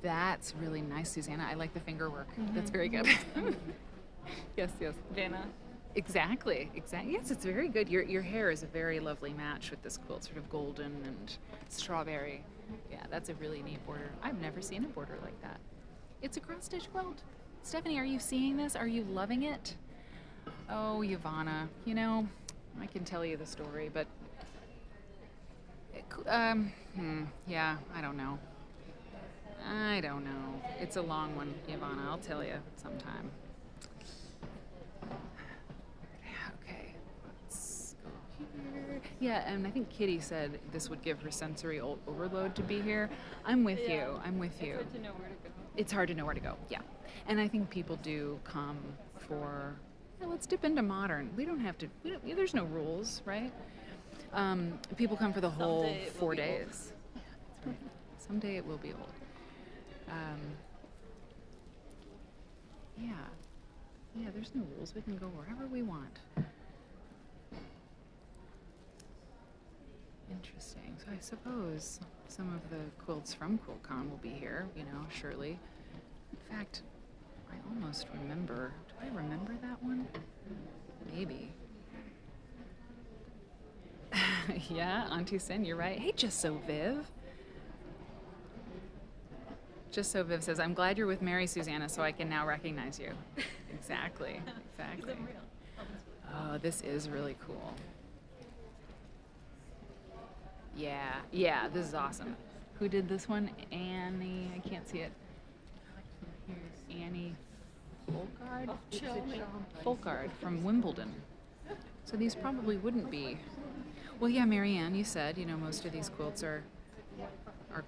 That's really nice, Susanna. I like the finger work. That's very good. Yes. Vanna. Exactly. Yes, it's very good. Your hair is a very lovely match with this quilt, sort of golden and strawberry. Yeah, that's a really neat border. I've never seen a border like that. It's a cross-stitch quilt. Stephanie, are you seeing this? Are you loving it? Oh, Yvonne, I can tell you the story, but yeah, I don't know. It's a long one, Yvonne. I'll tell you sometime. Okay, let's go here. Yeah, and I think Kitty said this would give her sensory overload to be here. I'm with you. It's hard to know where to go. It's hard to know where to go, yeah. And I think people do come for, let's dip into modern. We don't have to, there's no rules, right? People come for the whole 4 days. Yeah, that's right. Someday it will be old. Yeah, there's no rules. We can go wherever we want. Interesting. So I suppose some of the quilts from QuiltCon will be here, surely. In fact, I almost remember. Do I remember that one? Maybe. Yeah, Auntie Sin, you're right. Hey, Just So Viv. Just So Viv says, I'm glad you're with Mary, Susanna, so I can now recognize you. Exactly. Oh, this is really cool. Yeah, this is awesome. Who did this one? Annie, I can't see it. Here's Annie Folkard from Wimbledon. So these probably wouldn't be. Well, yeah, Marianne, you said, most of these quilts are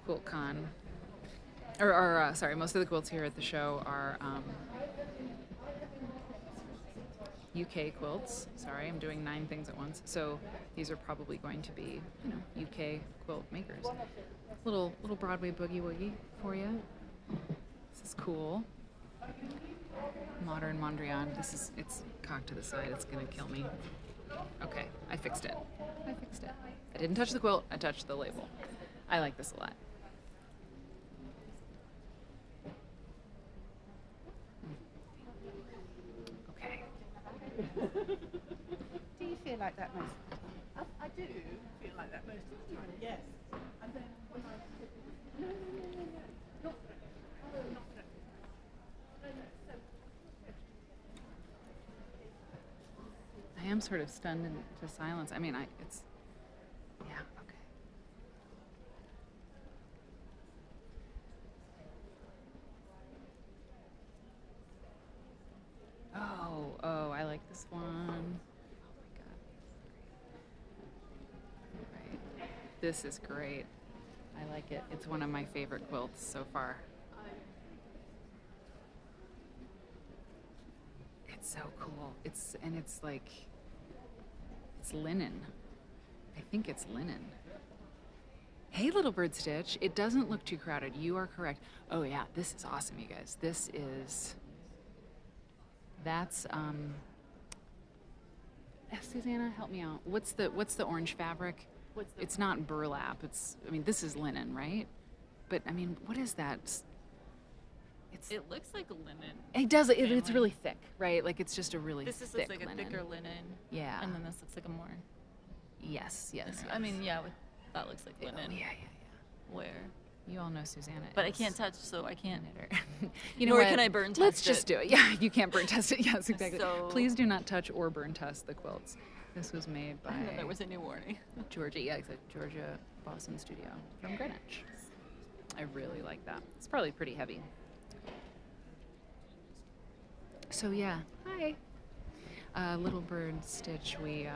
QuiltCon. Sorry, most of the quilts here at the show are UK quilts. Sorry, I'm doing 9 things at once. So these are probably going to be, UK quilt makers. Little Broadway boogie woogie for you. This is cool. Modern Mondrian. It's cocked to the side. It's gonna kill me. Okay, I fixed it. I didn't touch the quilt. I touched the label. I like this a lot. Okay. Do you feel like that most? I do feel like that most of the time, yes. And then when I not I am sort of stunned into silence. I mean, it's, yeah, okay. Oh, I like this one. Oh my God. Right. This is great. I like it. It's one of my favorite quilts so far. It's so cool. It's like, it's linen. I think it's linen. Hey, Little Bird Stitch. It doesn't look too crowded. You are correct. Oh yeah, this is awesome, you guys. That's Susanna, help me out. What's the orange fabric? It's not burlap. This is linen, right? But I mean, what is that? It looks like linen. It does. It's really thick, right? Like it's just a really This thick looks like linen. a thicker linen. Yeah. And then this looks like a more. Yes. I mean, yeah, that looks like linen. Oh, yeah. Where? You all know Susanna. But I can't touch, so I can't hit her. You know Nor what? can I burn test Let's it. just do it. Yeah, you can't burn test it. Yes, exactly. So- Please do not touch or burn test the quilts. This was made by There was a new warning. Georgia. Yeah, exactly. Georgia Boston Studio from Greenwich. I really like that. It's probably pretty heavy. So yeah, hi. Little Bird Stitch. We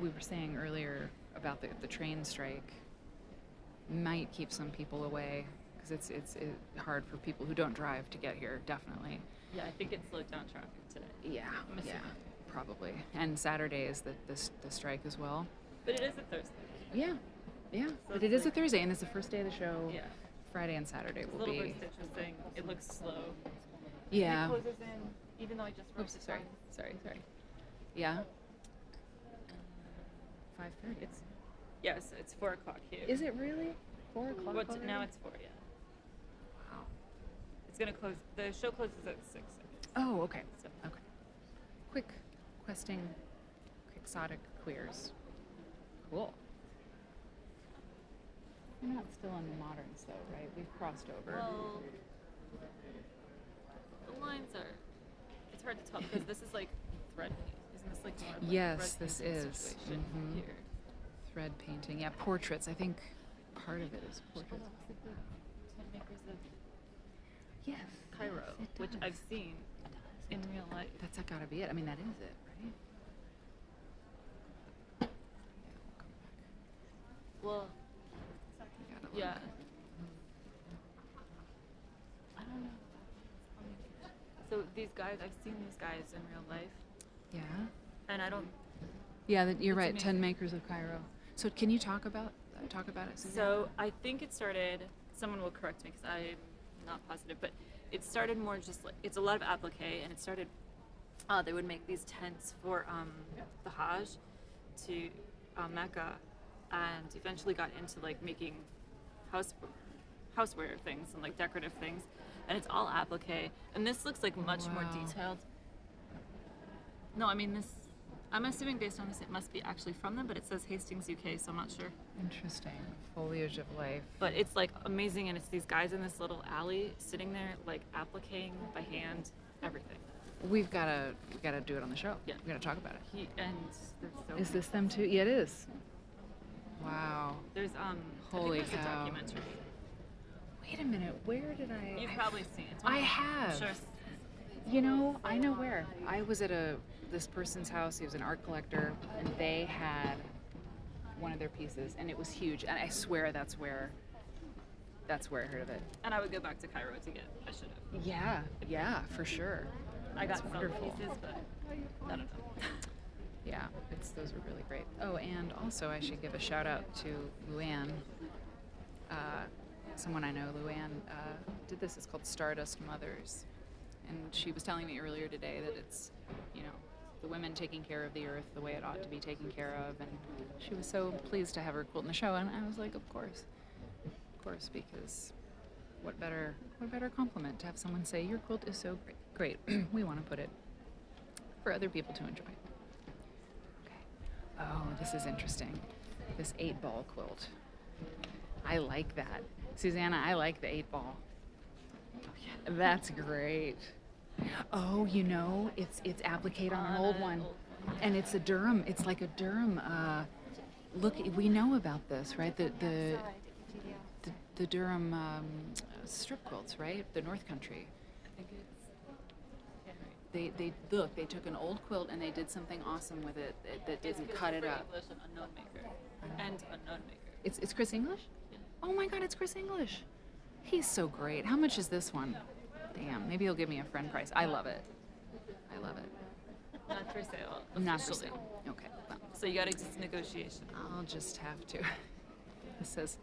were saying earlier about the train strike. Might keep some people away because it's hard for people who don't drive to get here. Definitely. Yeah, I think it slowed down traffic today. Yeah. I'm assuming. Probably. And Saturday is the strike as well. But it is a Thursday. Yeah. So But it's it is a like- Thursday, and it's the first day of the show. Yeah. Friday and Saturday will Little Bird be. Stitch was saying it looks slow. Yeah. And it closes in, even though I just wrote Oops. the Sorry. time. Sorry. Yeah. 5:30. Yes, it's 4 o'clock here. Is it really 4 o'clock? What's, now already? it's 4, yeah. Wow. It's gonna close. The show closes at 6. Oh, okay. So Okay. Quick questing, quixotic queers. Cool. We're not still on the moderns though, right? We've crossed over. well, the lines are. It's hard to tell because this is like thread. Isn't this like more of like Yes, thread this painting is. situation Mhm. here? Thread painting. Yeah, portraits. I think part of it is portraits. Tent makers of Yes. Cairo, it which does. I've seen in real life. That's gotta be it. I mean, that is it, right? Yeah, we'll come back. Well, We gotta look. yeah. I don't know. So these guys, I've seen these guys in real life, Yeah. and I don't. Yeah, you're It's right. amazing. 10 makers of Cairo. So can you talk about it, Susan? So I think it started. Someone will correct me because I'm not positive, but it started more just like it's a lot of applique, and it started. They would make these tents for the Hajj to Mecca, and eventually got into like making houseware things and like decorative things, and it's all applique. And this looks like much more Wow. detailed. No, I mean this. I'm assuming based on this, it must be actually from them, but it says Hastings, UK, so I'm not sure. Interesting. Foliage of life. But it's like amazing, and it's these guys in this little alley sitting there, like appliquing by hand, everything. We gotta do it on the show. Yeah. We gotta talk about it. And there's so Is this them too? Yeah, it is. Wow. There's Holy I think there's cow. a documentary. Wait a minute. Where did I? You've probably seen it. It's one I of the- have. Sure. You know, I know where. I was at this person's house. He was an art collector, and they had one of their pieces, and it was huge. And I swear that's where I heard of it. And I would go back to Cairo to get. I should have. Yeah, for sure. I got That's some wonderful. pieces, but I don't know. Yeah, those are really great. Oh, and also I should give a shout out to Luann, someone I know, Luann, did this. It's called Stardust Mothers. And she was telling me earlier today that it's, you know, the women taking care of the earth the way it ought to be taken care of. And she was so pleased to have her quilt in the show. And I was like, of course, because what better compliment to have someone say, your quilt is so great. We want to put it for other people to enjoy. Okay. Oh, this is interesting. This 8-ball quilt. I like that. Susanna, I like the 8-ball. That's great. Oh, you know, it's appliqué on an old one. And it's a Durham. It's like a Durham. Look, we know about this, right? The Durham strip quilts, right? The North Country. They took an old quilt and they did something awesome with it that didn't cut it up. English and unknown maker. And unknown maker. It's Chris English? Oh my God, it's Chris English. He's so great. How much is this one? Damn, maybe he'll give me a friend price. I love it. Not for sale. Not for officially. sale. Okay. Well, So you got to just negotiation. I'll just have to. It says,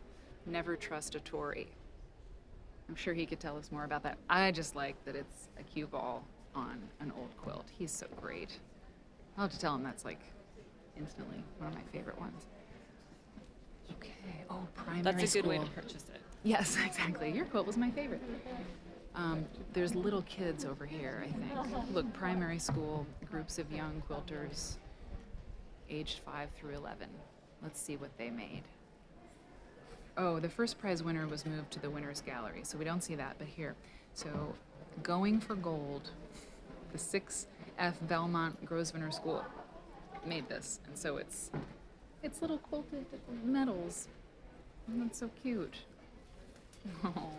never trust a Tory. I'm sure he could tell us more about that. I just like that it's a cue ball on an old quilt. He's so great. I'll have to tell him that's like instantly one of my favorite ones. Okay. Oh, primary That's a good school. way to purchase it. Yes, exactly. Your quilt was my favorite. There's little kids over here, I think. Look, primary school, groups of young quilters, aged 5 through 11. Let's see what they made. Oh, the first prize winner was moved to the Quilters Gallery, so we don't see that, but here. So, going for gold, the 6F Belmont Grosvenor School made this, and so it's little quilted medals. And that's so cute. Oh,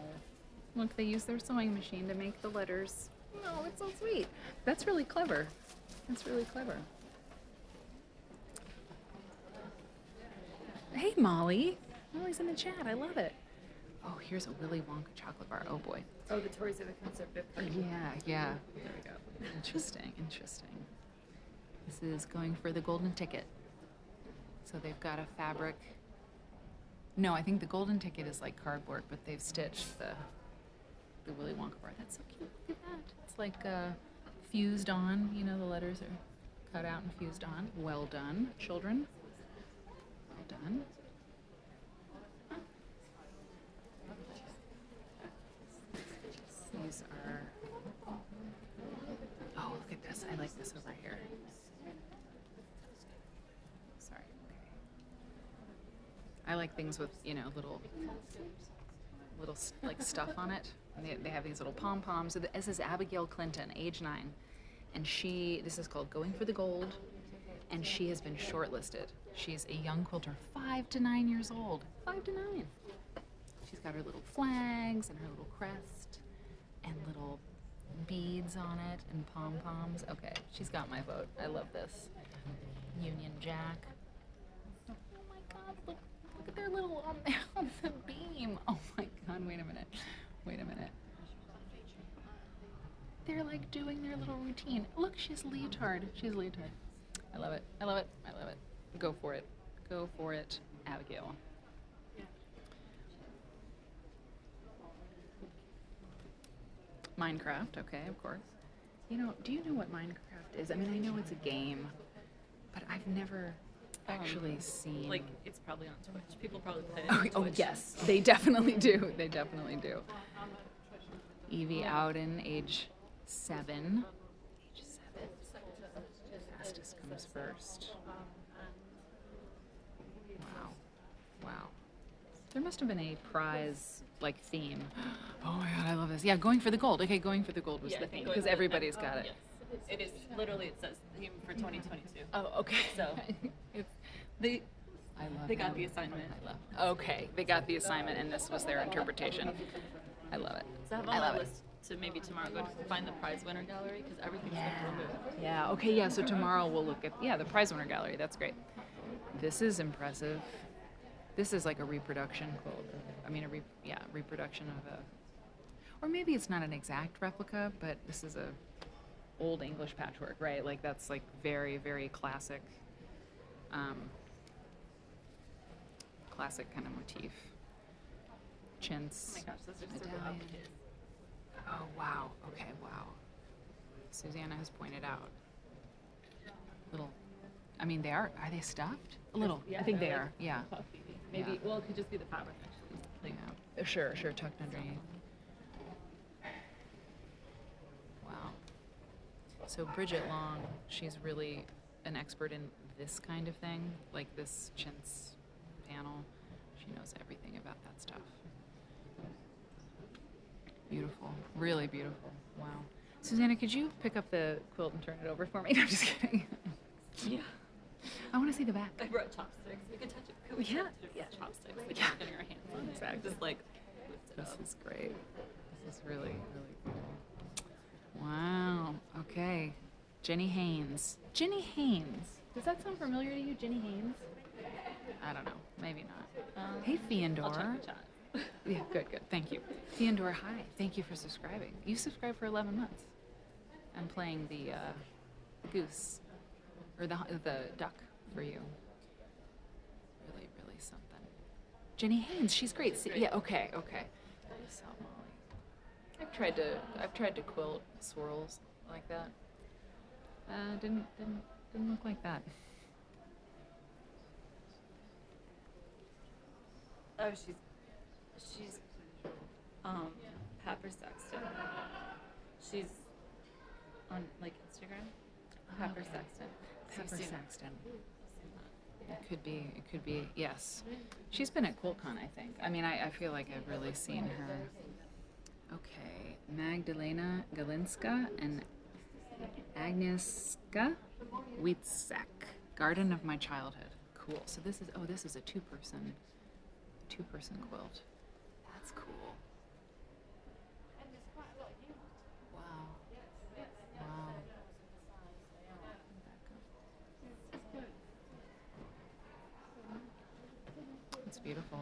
look, they use their sewing machine to make the letters. Oh, it's so sweet. That's really clever. Hey, Molly. Molly's in the chat. I love it. Oh, here's a Willy Wonka chocolate bar. Oh, boy. Oh, the Tories are the conservative party. Yeah. There we go. Interesting. This is going for the golden ticket. So they've got a fabric. No, I think the golden ticket is like cardboard, but they've stitched the Willy Wonka bar. That's so cute. Look at that. It's like fused on. You know, the letters are cut out and fused on. Well done, children. Well done. These are. Oh, look at this. I like this over here. Sorry. Okay. I like things with, you know, little like stuff on it. And they have these little pom-poms. So this is Abigail Clinton, age 9. And this is called Going for the Gold. And she has been shortlisted. She's a young quilter, 5 to 9 years old. 5 to 9. She's got her little flags and her little crest and little beads on it and pom-poms. Okay, she's got my vote. I love this. Union Jack. Oh my God, look at their little on the beam. Oh my God, wait a minute. They're like doing their little routine. Look, she's leotard. I love it. Go for it, Abigail. Minecraft, okay, of course. You know, do you know what Minecraft is? I mean, I know it's a game, but I've never actually seen. Like, it's probably on Twitch. People probably play it on Twitch. Oh, yes, they definitely do. Evie Ouden, age 7. Fastest comes first. Wow. There must have been a prize, like, theme. Oh my God, I love this. Yeah, Going for the Gold. Okay, Going for the Gold was the theme, because everybody's got it. Yes. It is literally, it says theme for 2022. Oh, okay. So they got the assignment. Okay, they got the assignment, and this was their interpretation. I love it. So I have on my list to maybe tomorrow go find the prize winner gallery because everything's been removed. Yeah, okay, yeah, so tomorrow we'll look at, the prize winner gallery. That's great. This is impressive. This is like a reproduction quilt. I mean, reproduction of or maybe it's not an exact replica, but this is a old English patchwork, right? Like that's like very, very classic, classic kind of motif. chintz. Oh my gosh, those are so cool medallion. appliques. Oh wow. Okay, wow. Susanna has pointed out little. I mean, are they stuffed? A little. Yeah, I think they they're are. Yeah. Puffy. Maybe. Yeah. Well, it could just be the fabric actually. Like, Yeah. Sure, tucked underneath. Wow. So Bridgette Long, she's really an expert in this kind of thing, like this chintz panel. She knows everything about that stuff. Beautiful, really beautiful. Wow. Susanna, could you pick up the quilt and turn it over for me? No, I'm just kidding. yeah. I want to see the back. I brought chopsticks. We could touch it. Could we Yeah. touch it with chopsticks? Like Yeah. getting our hands on it. Exactly. Just like lift it This up. is great. This is really, really cool. Wow. Okay. Jenny Haynes. Jenny Haynes. Does that sound familiar to you, Jenny Haynes? I don't know. Maybe not. Hey, Fiandor. I'll check the chat. Yeah, good. Thank you. Fiandor, hi. Thank you for subscribing. You subscribed for 11 months. I'm playing the goose, or the duck for you. Really, really something. Jenny Haynes, she's great. See, yeah, okay. So, Molly. I've tried to quilt swirls like that. Didn't look like that. Oh, she's Pepper Sexton. She's on like Instagram. Pepper Okay. Sexton. Pepper So you've seen- Saxton. It could be, yes. She's been at QuiltCon, I think. I mean, I feel like I've really seen her. Okay, Magdalena Galinska and Agnieszka Witzek, Garden of My Childhood. Cool. So this is a two-person quilt. That's cool. Wow. It's beautiful.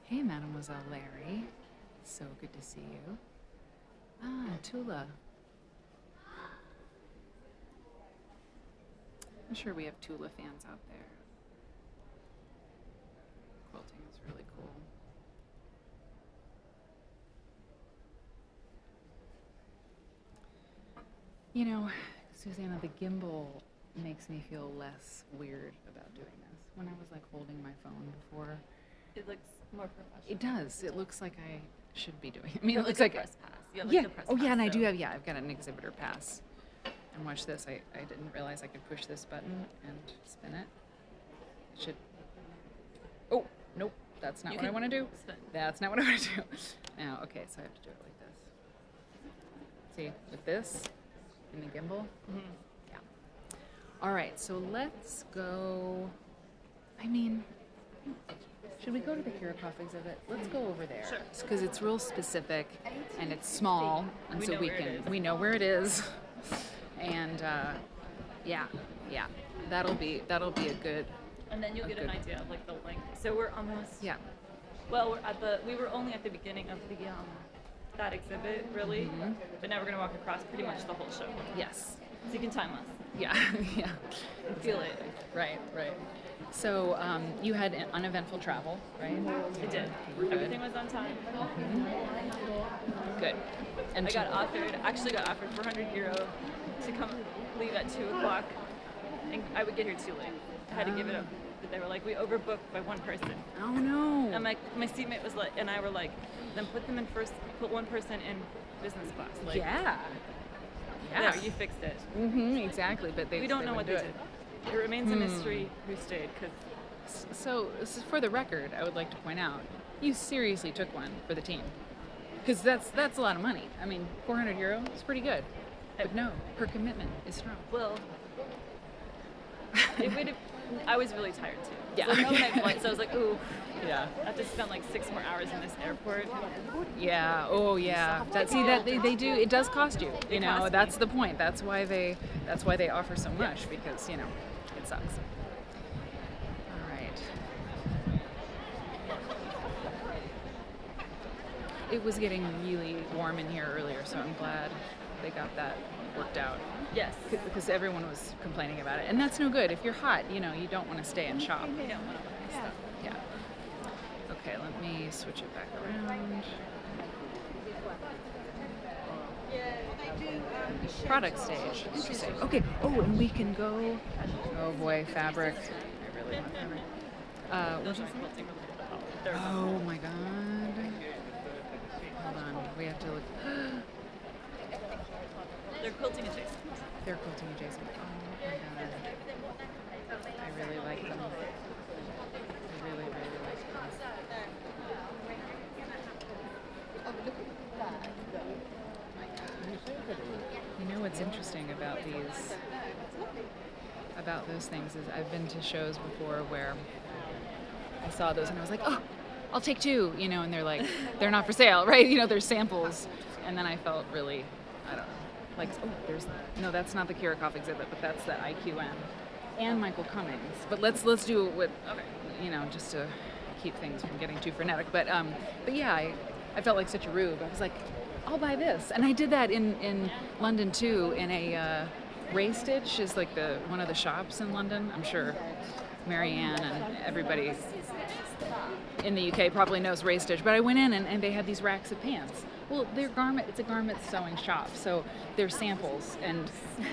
Hey, Mademoiselle Larry. So good to see you. Tula. I'm sure we have Tula fans out there. Quilting is really cool. You know, Susanna, the gimbal makes me feel less weird about doing this. When I was like holding my phone before, It looks more professional. it does. It looks like I should be doing it. I mean, You it have looks a like press pass. You have yeah. the press Oh, yeah, pass, and I so- do have. Yeah, I've got an exhibitor pass. And watch this. I didn't realize I could push this button and spin it. It should. Oh nope, that's not You what I can want to do. spin. That's not what I want to do. Now, okay, so I have to do it like this. See, with this in the gimbal. Yeah. All right, so let's go. I mean, should we go to the Hirokov exhibit? Let's go over there. Sure. Because it's real specific and it's small, and We so know we where it is. we know where it is, and yeah, that'll be a good. And then you'll get an good- idea of like the length. So we're almost. Yeah. Well, we were only at the beginning of the that exhibit really, Mm-hmm. but now we're gonna walk across pretty much the whole show. Yes. So you can time us Yeah. Yeah. and feel it. Right. So you had an uneventful travel, right? I did. We're good. Everything was on time. Good. And I got offered 400 euro to come leave at 2 o'clock, and I would get here too late. I had to give it up. But they were like, we overbooked by one person. Oh no. And my seatmate was like, and I were like, then put them in first, put one person in business class. Like, Yeah. there, you fixed it. Exactly, but We don't know what they wouldn't did. do It remains a mystery who stayed, because it. So, this is for the record, I would like to point out, you seriously took one for the team, because that's a lot of money. I mean, 400 euro is pretty good, but no, her commitment is strong. well, it would have. I was really tired too. Yeah. So no night flight, so I was like, ooh, Yeah. I have to spend like 6 more hours in this airport. Yeah. Oh, yeah. That they do. It does cost you. You It know, costs me. that's the point. That's why they offer so much, because it sucks. All right. It was getting really warm in here earlier, so I'm glad they got that worked out. Yes. Because everyone was complaining about it, and that's no good. If you're hot, you don't want to stay and shop. You don't want to buy stuff. Let me switch it back around. Product stage. Interesting. Okay. Oh, and we can go. Oh boy, fabric. I really want fabric. What'd you say? Oh my god. Hold on. We have to look. They're quilting adjacent. They're quilting adjacent. Oh my god. I really like them. I really, really like them. You know what's interesting about those things is I've been to shows before where I saw those and I was like, oh, I'll take two, you know, and they're like, they're not for sale, right? You know, they're samples. And then I felt really, I don't know, like, oh, that's not the Kirikov exhibit, but that's the IQM and Michael Cummings. But let's do it with, you know, just to keep things from getting too frenetic. But yeah, I felt like such a rube. I was like, I'll buy this. And I did that in London too, in a Ray Stitch is like one of the shops in London. I'm sure Marianne and everybody in the UK probably knows Ray Stitch, but I went in and they had these racks of pants. Well, it's a garment sewing shop, so they're samples. And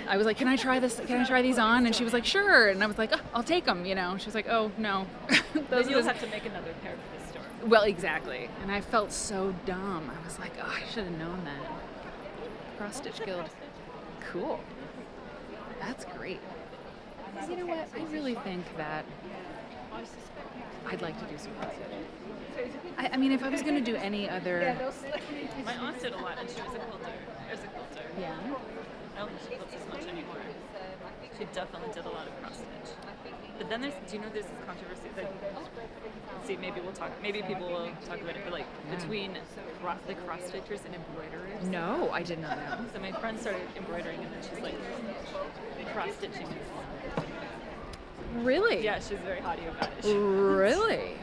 I was like, can I try this? Can I try these on? And she was like, sure. And I was like, oh, I'll take them, you know. She was like, oh, no. Then you'll have to make another pair for this store. Well, exactly. And I felt so dumb. I was like, oh, I should have known that. Cross Stitch Guild. Cool. That's great. You know what? I really think that I'd like to do some cross stitch. I mean, if I was going to do any other... My aunt did a lot, and she was a quilter. Yeah. I don't think she quilts as much anymore. She definitely did a lot of cross stitch. But then there's this controversy that, see, maybe people will talk about it, but like between the cross stitchers and embroiderers. No, I did not know. So my friend started embroidering, and then she's like, cross stitching is... Really? Yeah, she's very haughty about it. Really?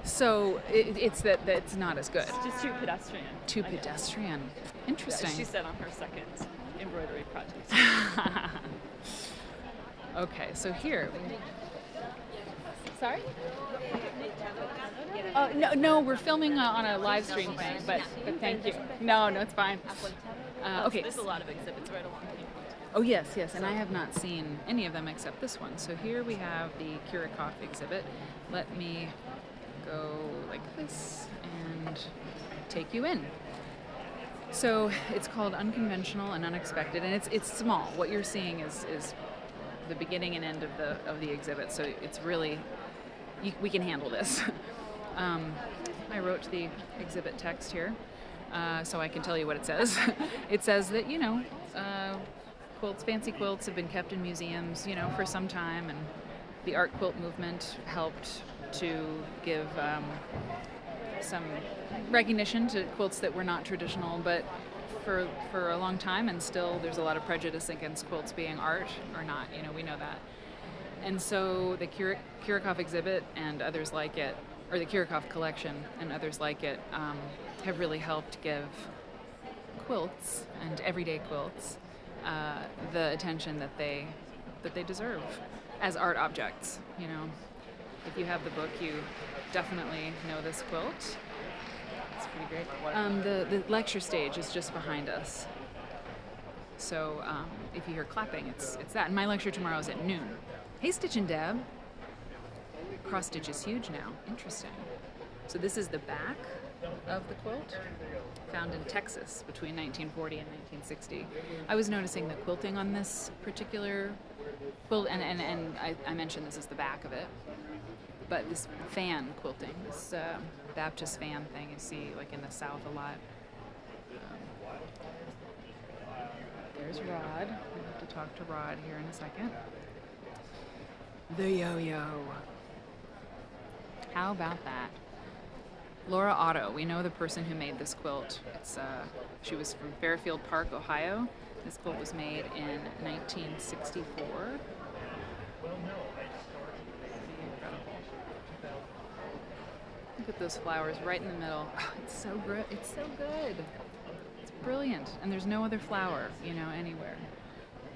So it's that it's not as good. It's just too pedestrian. Too pedestrian. Interesting. She said on her second embroidery project. Okay, so here. Sorry? Oh no, we're filming on a live stream thing, but thank you. No, it's fine. Okay. There's a lot of exhibits right along here. Oh yes, and I have not seen any of them except this one. So here we have the Kirikov exhibit. Let me go like this and take you in. So it's called Unconventional and Unexpected, and it's small. What you're seeing is the beginning and end of the exhibit. So it's really we can handle this. I wrote the exhibit text here, so I can tell you what it says. It says that fancy quilts have been kept in museums, for some time, and the art quilt movement helped to give some recognition to quilts that were not traditional, but for a long time, and still there's a lot of prejudice against quilts being art or not, we know that. And so the Kirikov exhibit and others like it, or the Kirikov collection and others like it, have really helped give quilts and everyday quilts the attention that they deserve as art objects. If you have the book, you definitely know this quilt. It's pretty great. The lecture stage is just behind us. So if you hear clapping, it's that. And my lecture tomorrow is at noon. Hey, Stitch and Deb. Cross stitch is huge now. Interesting. So this is the back of the quilt, found in Texas between 1940 and 1960. I was noticing the quilting on this particular quilt, and I mentioned this is the back of it, but this fan quilting, this Baptist fan thing you see like in the South a lot. There's Rod. We have to talk to Rod here in a second. The yo-yo. How about that? Laura Otto, we know the person who made this quilt. She was from Fairfield Park, Ohio. This quilt was made in 1964. Look at those flowers right in the middle. Oh, it's so good. It's so good. It's brilliant. And there's no other flower, anywhere.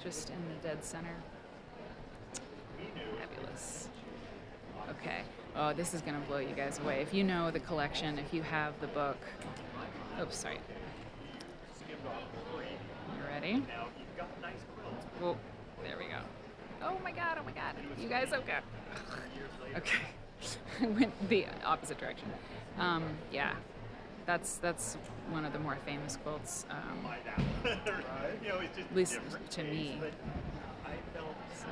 Just in the dead center. Fabulous. Okay. Oh, this is gonna blow you guys away. If you know the collection, if you have the book. Oops, sorry. You ready? Oh, there we go. Oh my god, oh my god. You guys okay? Okay. I went the opposite direction. Yeah. That's one of the more famous quilts, at least to me. So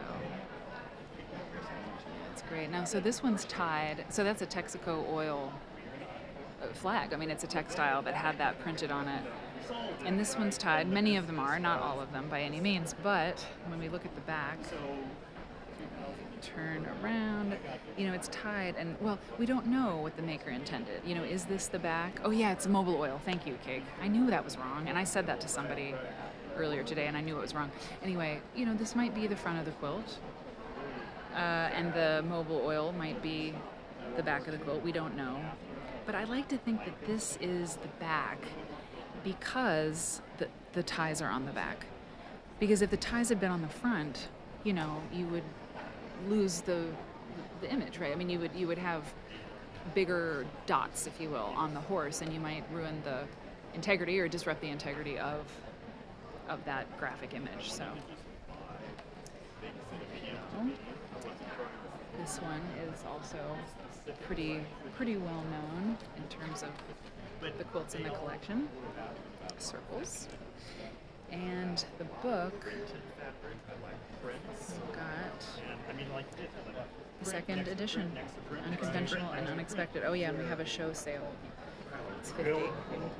it's great. Now, so this one's tied. So that's a Texaco oil flag. I mean, it's a textile that had that printed on it. And this one's tied. Many of them are, not all of them by any means. But when we look at the back, turn around, it's tied, and well, we don't know what the maker intended. Is this the back? Oh yeah, it's mobile oil. Thank you, Cake. I knew that was wrong, and I said that to somebody earlier today, and I knew it was wrong. Anyway, this might be the front of the quilt, and the mobile oil might be the back of the quilt. We don't know, but I like to think that this is the back because the ties are on the back. Because if the ties had been on the front, you would lose the image, right? I mean, you would have bigger dots, if you will, on the horse, and you might ruin the integrity or disrupt the integrity of that graphic image. So this one is also pretty well known in terms of the quilts in the collection. Circles. And the book got the second edition, Unconventional and Unexpected. Oh yeah, and we have a show sale. It's 50.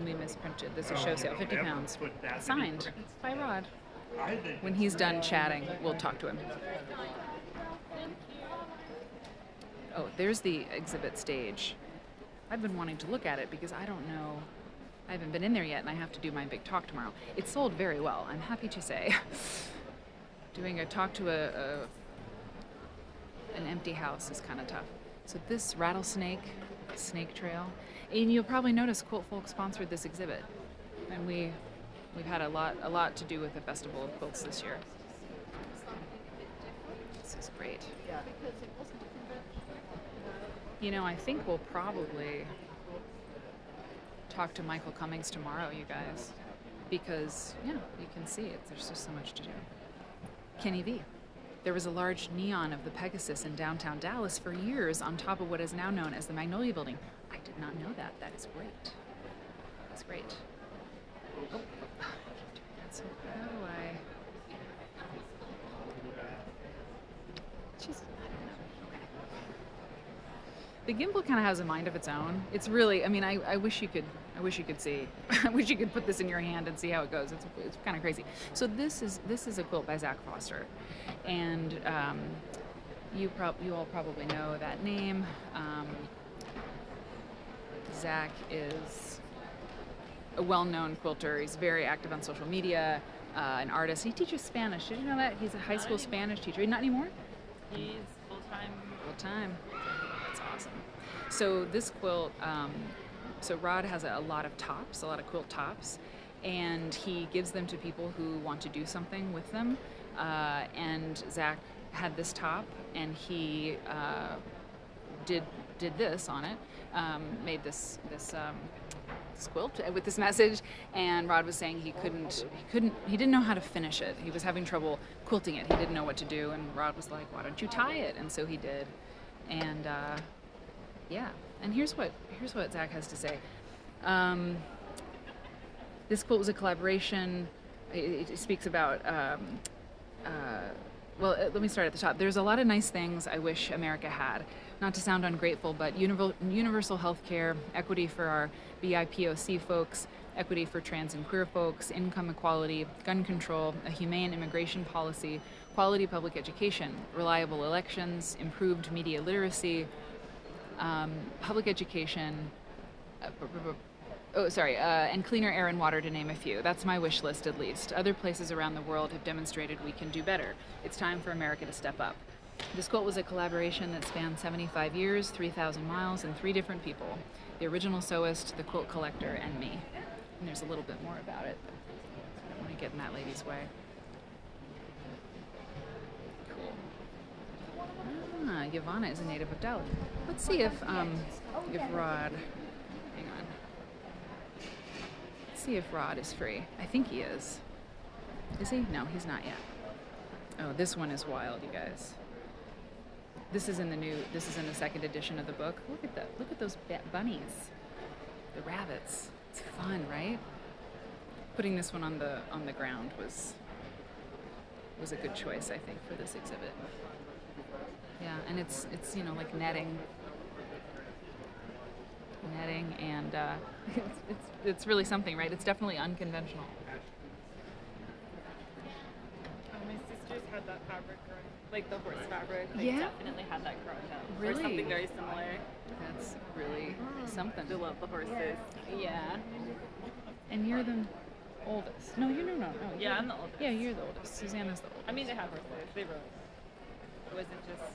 We misprinted. This is a show sale, 50 pounds. Signed by Rod. When he's done chatting, we'll talk to him. Oh, there's the exhibit stage. I've been wanting to look at it because I don't know. I haven't been in there yet, and I have to do my big talk tomorrow. It sold very well, I'm happy to say. Doing a talk to an empty house is kind of tough. So this rattlesnake, snake trail, and you'll probably notice Quilt Folk sponsored this exhibit, and we've had a lot to do with the Festival of Quilts this year. This is great. I think we'll probably talk to Michael Cummings tomorrow, you guys, because you can see it. There's just so much to do. Kenny V. There was a large neon of the Pegasus in downtown Dallas for years on top of what is now known as the Magnolia Building. I did not know that. That is great. That's great. Oh, I keep doing that. So how do I? Jeez, I don't know. Okay. The gimbal kind of has a mind of its own. It's really. I wish you could see. I wish you could put this in your hand and see how it goes. It's kind of crazy. So this is a quilt by Zach Foster, and you all probably know that name. Zach is a well-known quilter. He's very active on social media, an artist. He teaches Spanish. Did you know that? He's a high school Spanish teacher. Not anymore? He's full-time. Full-time. That's awesome. So this quilt, so Rod has a lot of tops, a lot of quilt tops, and he gives them to people who want to do something with them. And Zach had this top, and he did this on it, made this quilt with this message. And Rod was saying he didn't know how to finish it. He was having trouble quilting it. He didn't know what to do, and Rod was like, "Why don't you tie it?" And so he did. And yeah. And here's what Zach has to say. This quilt was a collaboration. It speaks about. Well, let me start at the top. There's a lot of nice things I wish America had. Not to sound ungrateful, but universal health care, equity for our BIPOC folks, equity for trans and queer folks, income equality, gun control, a humane immigration policy, quality public education, reliable elections, improved media literacy, public education, and cleaner air and water, to name a few. That's my wish list, at least. Other places around the world have demonstrated we can do better. It's time for America to step up. This quilt was a collaboration that spanned 75 years, 3,000 miles, and 3 different people. The original sewist, the quilt collector, and me. And there's a little bit more about it, but I don't want to get in that lady's way. Cool. Yvonne is a native of Dallas. Let's see if Rod, hang on. Let's see if Rod is free. I think he is. Is he? No, he's not yet. Oh, this one is wild, you guys. This is in the second edition of the book. Look at that. Look at those bunnies. The rabbits. It's fun, right? Putting this one on the ground was a good choice, I think, for this exhibit. Yeah, and it's like netting and it's really something, right? It's definitely unconventional. My sisters had that fabric growing, like the horse fabric. They Yeah? definitely had that growing up. Really? Or something very similar. That's really something. They love the horses. Yeah. And you're the oldest. No, you're no. Yeah, I'm the oldest. Yeah, you're the oldest. Susanna's the oldest. I mean, they have horses. They rode. It wasn't just.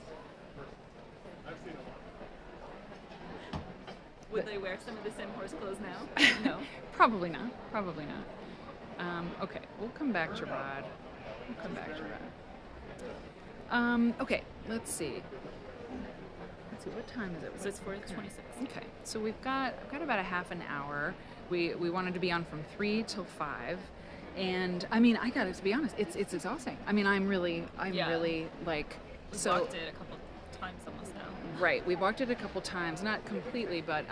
Would they wear some of the same horse clothes now? No. Probably not. Okay, we'll come back to Rod. Okay, let's see. What time is it? So it's 4:26. Okay, so I've got about a half an hour. We wanted to be on from 3 till 5, and I mean, I got to be honest, it's exhausting. I mean, I'm really like We so. walked it a couple times almost now. Right, we walked it a couple times, not completely, but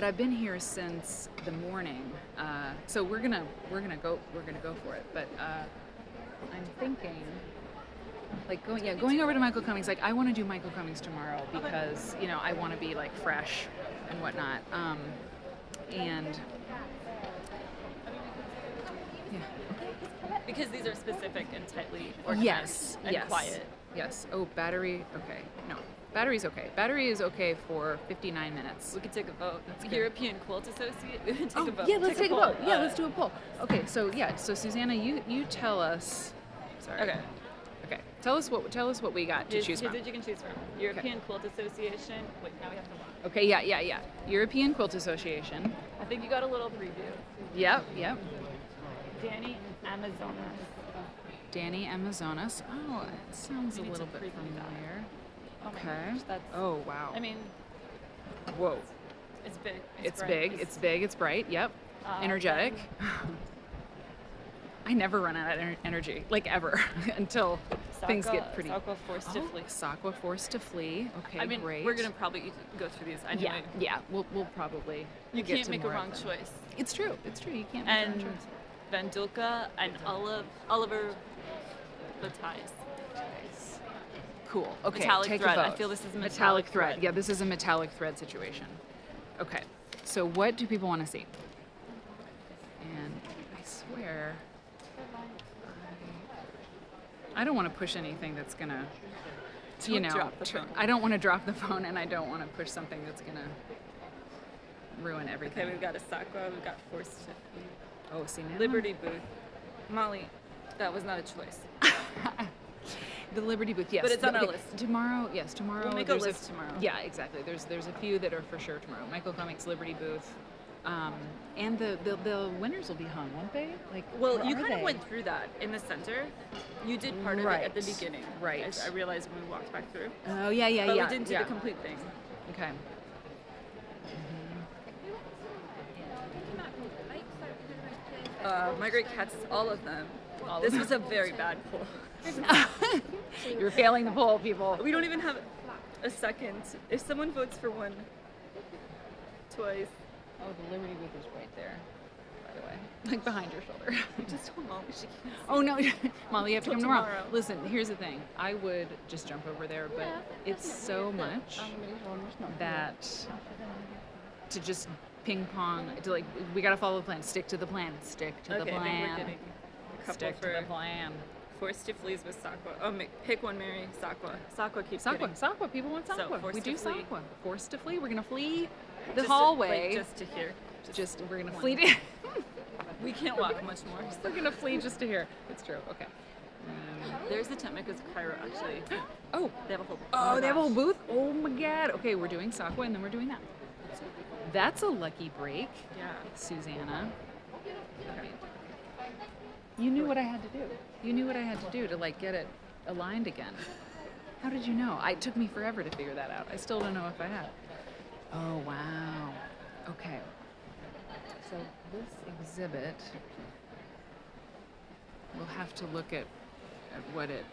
I've been here since the morning. So we're gonna go for it. But I'm thinking, like going over to Michael Cummings. Like I want to do Michael Cummings tomorrow because I want to be like fresh and whatnot. And yeah. Because these are specific and tightly organized and quiet. Yes. Oh, battery. Okay. No. Battery's okay. Battery is okay for 59 minutes. We could take a vote. That's good. European Quilt Associate. We could take a vote. Yeah, let's take a vote. Yeah, Uh, let's do a poll. Okay, so Susanna, you tell us. Sorry. Okay. Okay. Tell us what we got to Here's choose from. what you can choose from. European Quilt Association. Wait, now we have to walk. Okay. Yeah. European Quilt Association. I think you got a little preview. Yep. Danny Amazonas. Danny Amazonas. Oh, it sounds a We need little to bit preview that. familiar. Oh my Okay. gosh, that's. Oh wow. I mean, Whoa. it's big. It's bright. big. It's big. It's bright. Yep. Energetic. I never run out of energy, like ever, until things get pretty. Sakwa Forced to Flee. Sakwa Forced to Flee. Okay, I mean, great. we're gonna probably go through these anyway. Yeah. We'll probably. You get can't to make a more of wrong them. choice. It's true. You can't make a And wrong choice. Vandulka and Oliver Batias. Cool. Okay. Metallic take thread. A I vote. feel this is metallic metallic thread. thread. Yeah, this is a metallic thread situation. Okay. So what do people want to see? And I swear, I don't want to push anything that's gonna, Don't drop the phone. I don't want to drop the phone, and I don't want to push something that's gonna ruin everything. Okay, we've got a Sakwa, we've got Forced to Flee. Oh, see now. Liberty Booth. Molly, that was not a choice. The Liberty Booth, yes. But it's on our Okay, list. Tomorrow, yes, tomorrow. We'll make a there's list tomorrow. Yeah, exactly. There's a few that are for sure tomorrow. Michael Comics, Liberty Booth, and the winners will be hung, won't they? Like, Well, or you are kind of they? went through that in the center. You did part of it at the Right. beginning. Right. As I realized when we walked back through. Oh yeah, But yeah. we didn't do yeah. the complete thing. Okay. Margaret Katz is all of them. All This of was a very bad poll. You're failing the poll, people. We don't even have a second. If someone votes for one, twice. Oh, the Liberty Booth is right there, by the way, like behind your shoulder. Just told Molly she can't. Oh no, Molly, you have to Till come tomorrow. tomorrow. Listen, here's the thing. I would just jump over there, but it's so much that to just ping pong, to like, we gotta follow the plan. Stick to the plan. Stick to the Okay, I think plan. we're getting a couple Stick to for the plan. Forced to Flees with Sakwa. Oh, pick one, Mary. Sakwa. Sakwa keeps getting. Sakwa. People want So, Sakwa. forced We to do flee. Sakwa. Forced to flee. We're gonna flee the Just to- hallway. like, just to here. Just we're gonna one. flee to. We can't walk much more. We're gonna flee just to here. It's true. Okay. There's the tent makers of Cairo, actually. Oh. They have a whole. Oh, they have a whole gosh. booth? Oh my god. Okay, we're doing Sakwa and then we're doing that. That's a lucky break, Yeah. Susanna. You knew what I had to do. You knew what I had to do to like get it aligned again. How did you know? It took me forever to figure that out. I still don't know if I have. Oh, wow. Okay. So this exhibit, we'll have to look at what it,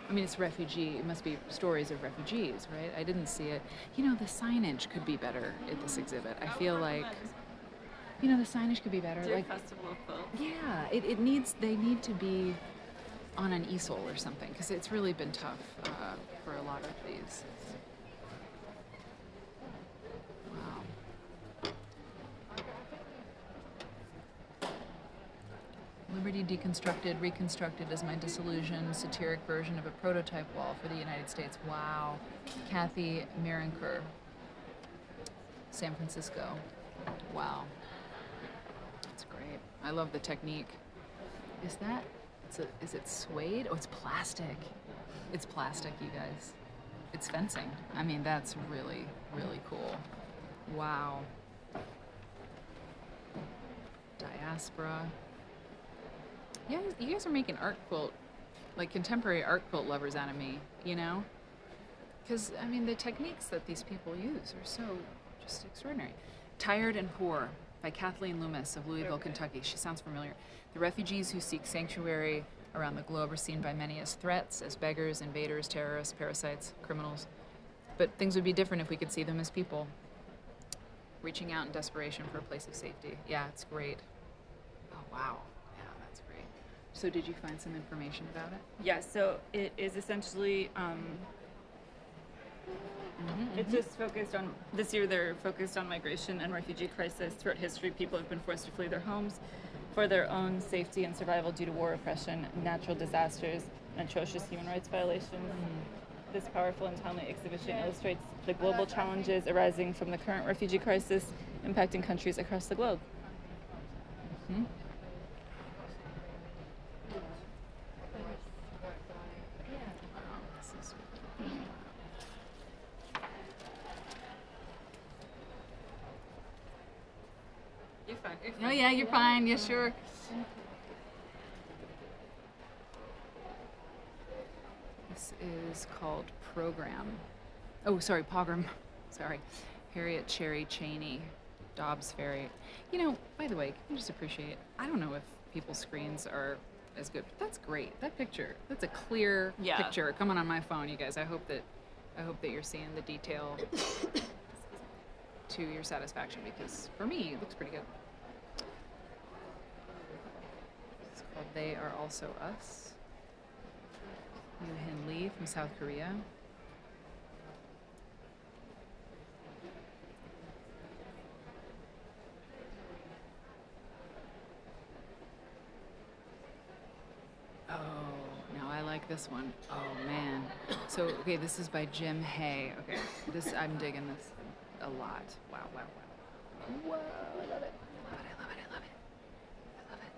I mean, it's refugee, it must be stories of refugees, right? I didn't see it. You know, the signage could be better at this exhibit. I feel like, you know, the signage could be better. Dear Like, Festival of Quilts. yeah, they need to be on an easel or something, because it's really been tough for a lot of these. Wow. Liberty deconstructed, reconstructed as my disillusioned, satiric version of a prototype wall for the United States. Wow. Kathy Marinker, San Francisco. Wow. That's great. I love the technique. Is that, is it suede? Oh, it's plastic. It's plastic, you guys. It's fencing. I mean, that's really, really cool. Wow. Diaspora. Yeah, you guys are making art quilt, like contemporary art quilt lovers out of me, you know? Because, I mean, the techniques that these people use are so just extraordinary. Tired and Poor by Kathleen Loomis of Louisville, Kentucky. She sounds familiar. The refugees who seek sanctuary around the globe are seen by many as threats, as beggars, invaders, terrorists, parasites, criminals. But things would be different if we could see them as people, reaching out in desperation for a place of safety. Yeah, it's great. Oh, wow. Yeah, that's great. So did you find some information about it? Yeah, so it is essentially, it's just focused on, this year they're focused on migration and refugee crisis. Throughout history, people have been forced to flee their homes for their own safety and survival due to war, oppression, natural disasters, and atrocious human rights violations. This powerful and timely exhibition illustrates the global challenges arising from the current refugee crisis impacting countries across the globe. Hmm? You're fine. Oh yeah, you're fine. Yeah, sure. This is called Program. Oh, sorry, Pogrom. Sorry. Harriet Cherry Cheney, Dobbs Ferry. You know, by the way, can you just appreciate, I don't know if people's screens are as good. That's great. That picture, that's a clear picture coming on my phone, you guys. I hope that you're seeing the detail to your satisfaction, because for me, it looks pretty good. It's called They Are Also Us. Yoo-Hin Lee from South Korea. Oh, now I like this one. Oh man. So, okay, this is by Jim Hay. Okay, I'm digging this a lot. Wow, wow, wow. Whoa, I love it. I love it, I love it, I love it. I love it.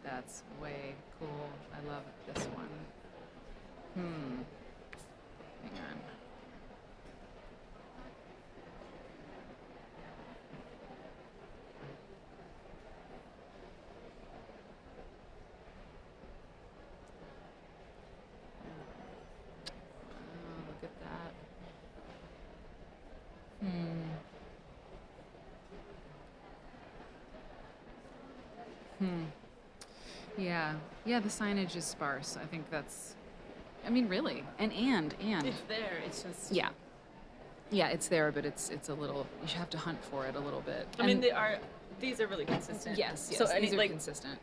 That's way cool. I love this one. Hang on. Oh, look at that. Yeah, the signage is sparse. I think that's, I mean, really. And. It's there, it's just... Yeah. Yeah, it's there, but it's a little, you should have to hunt for it a little bit. I mean, these are really consistent. Yes, So these are like, consistent.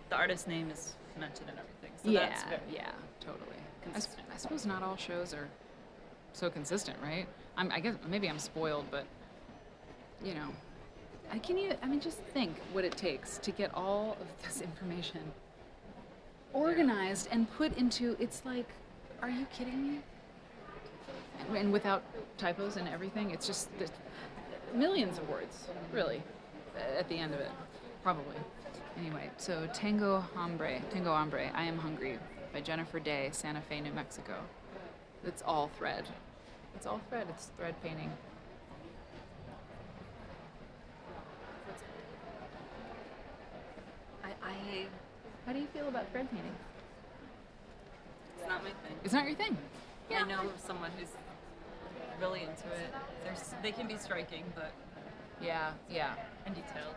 the artist's name is mentioned and everything. So Yeah, that's very yeah, totally. consistent. I suppose not all shows are so consistent, right? I guess maybe I'm spoiled, but you know, just think what it takes to get all of this information organized and put into, it's like, are you kidding me? And without typos and everything, it's just millions of words, really, at the end of it, probably. Anyway, so Tango Hombre, I Am Hungry, by Jennifer Day, Santa Fe, New Mexico. It's all thread. It's all thread, it's thread painting. How do you feel about thread painting? It's not my thing. It's not your thing. I know someone who's really into it. They can be striking, but Yeah. and detailed.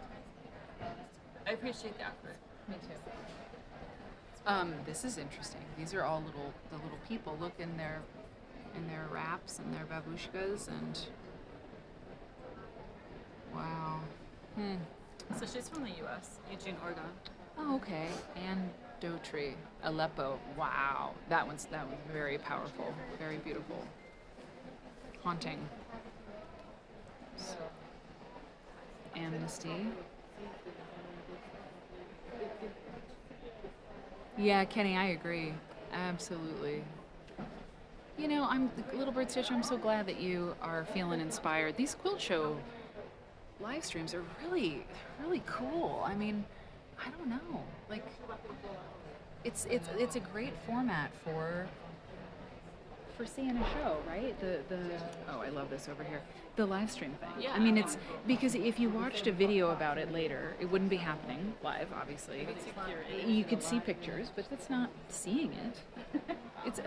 I appreciate the effort. Me too. This is interesting. These are all the little people. Look in their wraps and their babushkas and wow. So she's from the U.S., Eugene, Oregon. Oh, okay. And Dotry, Aleppo. Wow. That one's very powerful, very beautiful, haunting. Amnesty. Yeah, Kenny, I agree. Absolutely. You know, Little Bird Stitch, I'm so glad that you are feeling inspired. These quilt show live streams are really, really cool. I mean, I don't know. Like, it's a great format for seeing a show, right? Oh, I love this over here. The live stream thing. Yeah. I mean, it's because if you watched a video about it later, it wouldn't be happening live, obviously. You could see pictures, but that's not seeing it. It's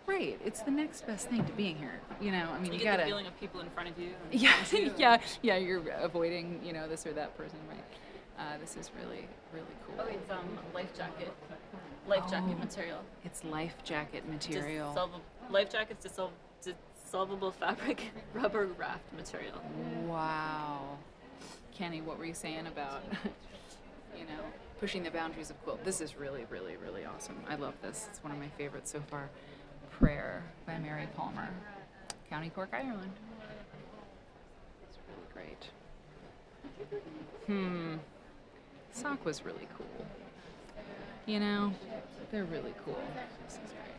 right. It's the next best thing to being here. You know, I mean, You you get gotta. the feeling of people in front of you. Yeah, behind you. yeah. You're avoiding, this or that person, right? This is really, really cool. Oh, it's life jacket material. It's life jacket material. Life jackets dissolvable fabric rubber raft material. Wow. Kenny, what were you saying about, pushing the boundaries of quilt? This is really, really, really awesome. I love this. It's one of my favorites so far. Prayer by Mary Palmer, County Cork, Ireland. It's really great. Sock was really cool. They're really cool. This is great.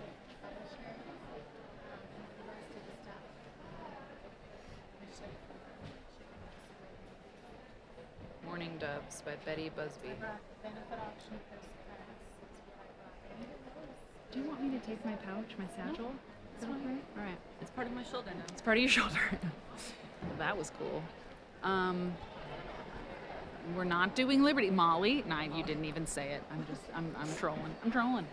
Morning Doves by Betty Busby. Do you want me to take my pouch, my satchel? Is that okay? All right. It's part of my shoulder now. It's part of your shoulder. That was cool. We're not doing Liberty. Molly, you didn't even say it. I'm trolling.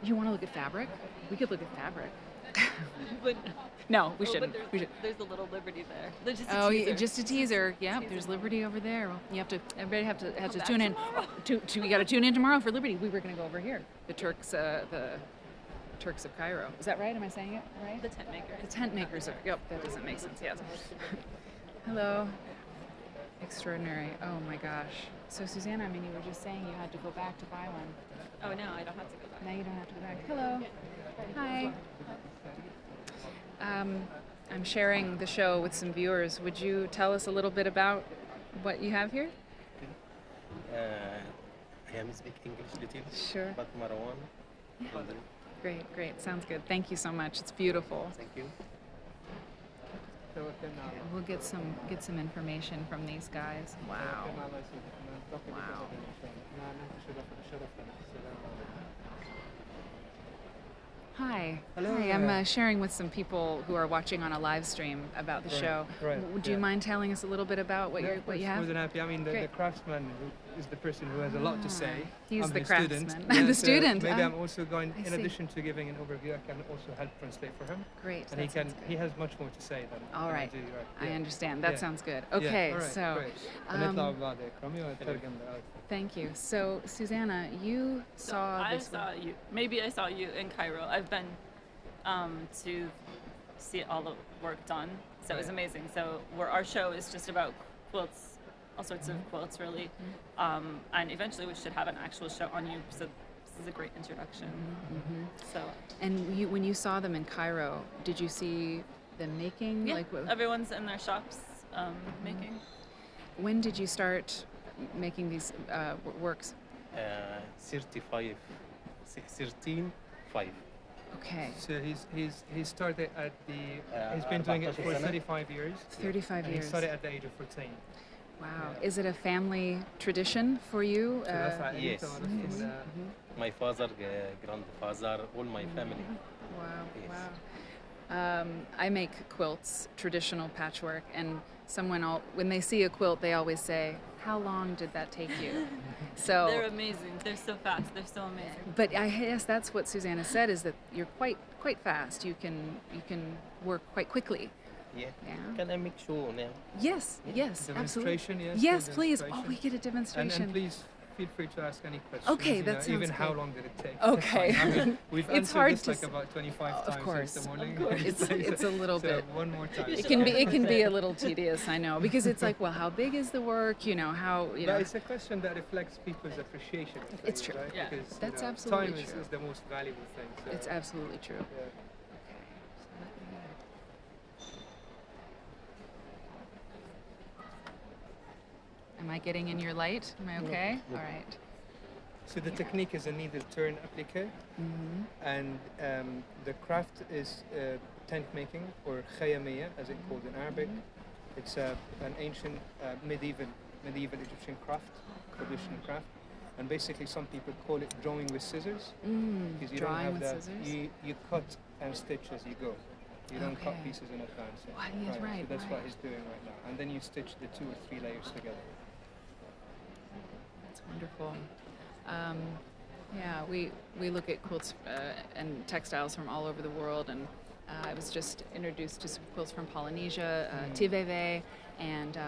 You want to look at fabric? We could look at fabric. But no, we shouldn't. There's a little Liberty there. There's just a Oh, teaser. just a teaser. Yeah, there's Liberty over there. Well, everybody has to tune in. We got to tune in tomorrow for Liberty. We were going to go over here. The Turks of Cairo. Is that right? Am I saying it right? The tent maker. The tent makers. Yep, that doesn't make sense. Yes. Hello. Extraordinary. Oh my gosh. So Susanna, you were just saying you had to go back to buy one. Oh no, I don't have to go back. Now you don't have to go back. Hello. Hi. I'm sharing the show with some viewers. Would you tell us a little bit about what you have here? I am speak English little. Sure. But Marwan. Great. Sounds good. Thank you so much. It's beautiful. Thank you. We'll get some information from these guys. Wow. Hi. Hello. Hi. I'm sharing with some people who are watching on a live stream about the show. Right. Do you mind telling us a little bit about what you have? More than happy. The craftsman is the person who has a lot to say. He's I'm the student. craftsman. I'm the student. Maybe I'm also going. I In see. addition to giving an overview, I can also help translate for him. Great. And that sounds he good. has much more to say than All than right. I do. Right. I Yeah. understand. That Yeah. sounds good. Yeah, Okay. all right, So. great. ونطلع بعد إكرامي وأترجم لك. Thank you. So, Susanna, you saw I this. saw you. Maybe I saw you in Cairo. I've been to see all the work done. So it was amazing. So our show is just about quilts, all sorts of quilts, really. And eventually we should have an actual show on you. So this is a great introduction. So And when you saw them in Cairo, did you see them making? yeah, Like, everyone's in their shops making. when did you start making these works? 35, 13, 5. Okay, So he started at the. He's been 14 doing it for سنة. 35 years. 35 And he years. started at the age of 14. Wow. Is it a family tradition for you? Yes. My father, grandfather, all my family. Wow. Yes. Wow. I make quilts, traditional patchwork, and when they see a quilt, they always say, how long did that take you? So They're amazing. They're so fast. They're so amazing. but I guess that's what Susanna said, is that you're quite fast. You can work quite quickly. Yeah. Yeah. Can I make show now? Yes, yes, absolutely. Demonstration, yes. Yes, do a please. Oh, demonstration. we get a demonstration. And please feel free to ask any questions. Okay, you that know, sounds even how great. long did it take? Okay. That's fine. I mean, we've It's answered hard this to like s- about 25 Of times course, since the morning. of course. It's a little so bit. one more time. It can be a little tedious, I know, because it's like, well, how big is the work? You know, how you But know. it's a question that reflects people's appreciation of It's things, true. right? Yeah. Because, That's you know, absolutely time true. is the most valuable thing. So, It's absolutely true. yeah. Am I getting in your light? Am I okay? All right. So the technique is a needle turn applique, and the craft is tent making, or khayamiya as it's called in Arabic. It's an ancient medieval Egyptian craft, traditional craft, and basically some people call it drawing with scissors, because you Drawing don't with have scissors? you cut and stitch as you go. You don't cut Okay. pieces in advance. Right, yes, right, So that's what right. he's doing right now, and then you stitch the 2 or 3 layers together. That's wonderful. Yeah, we look at quilts and textiles from all over the world, and I was just introduced to some quilts from Polynesia, Tiveve, and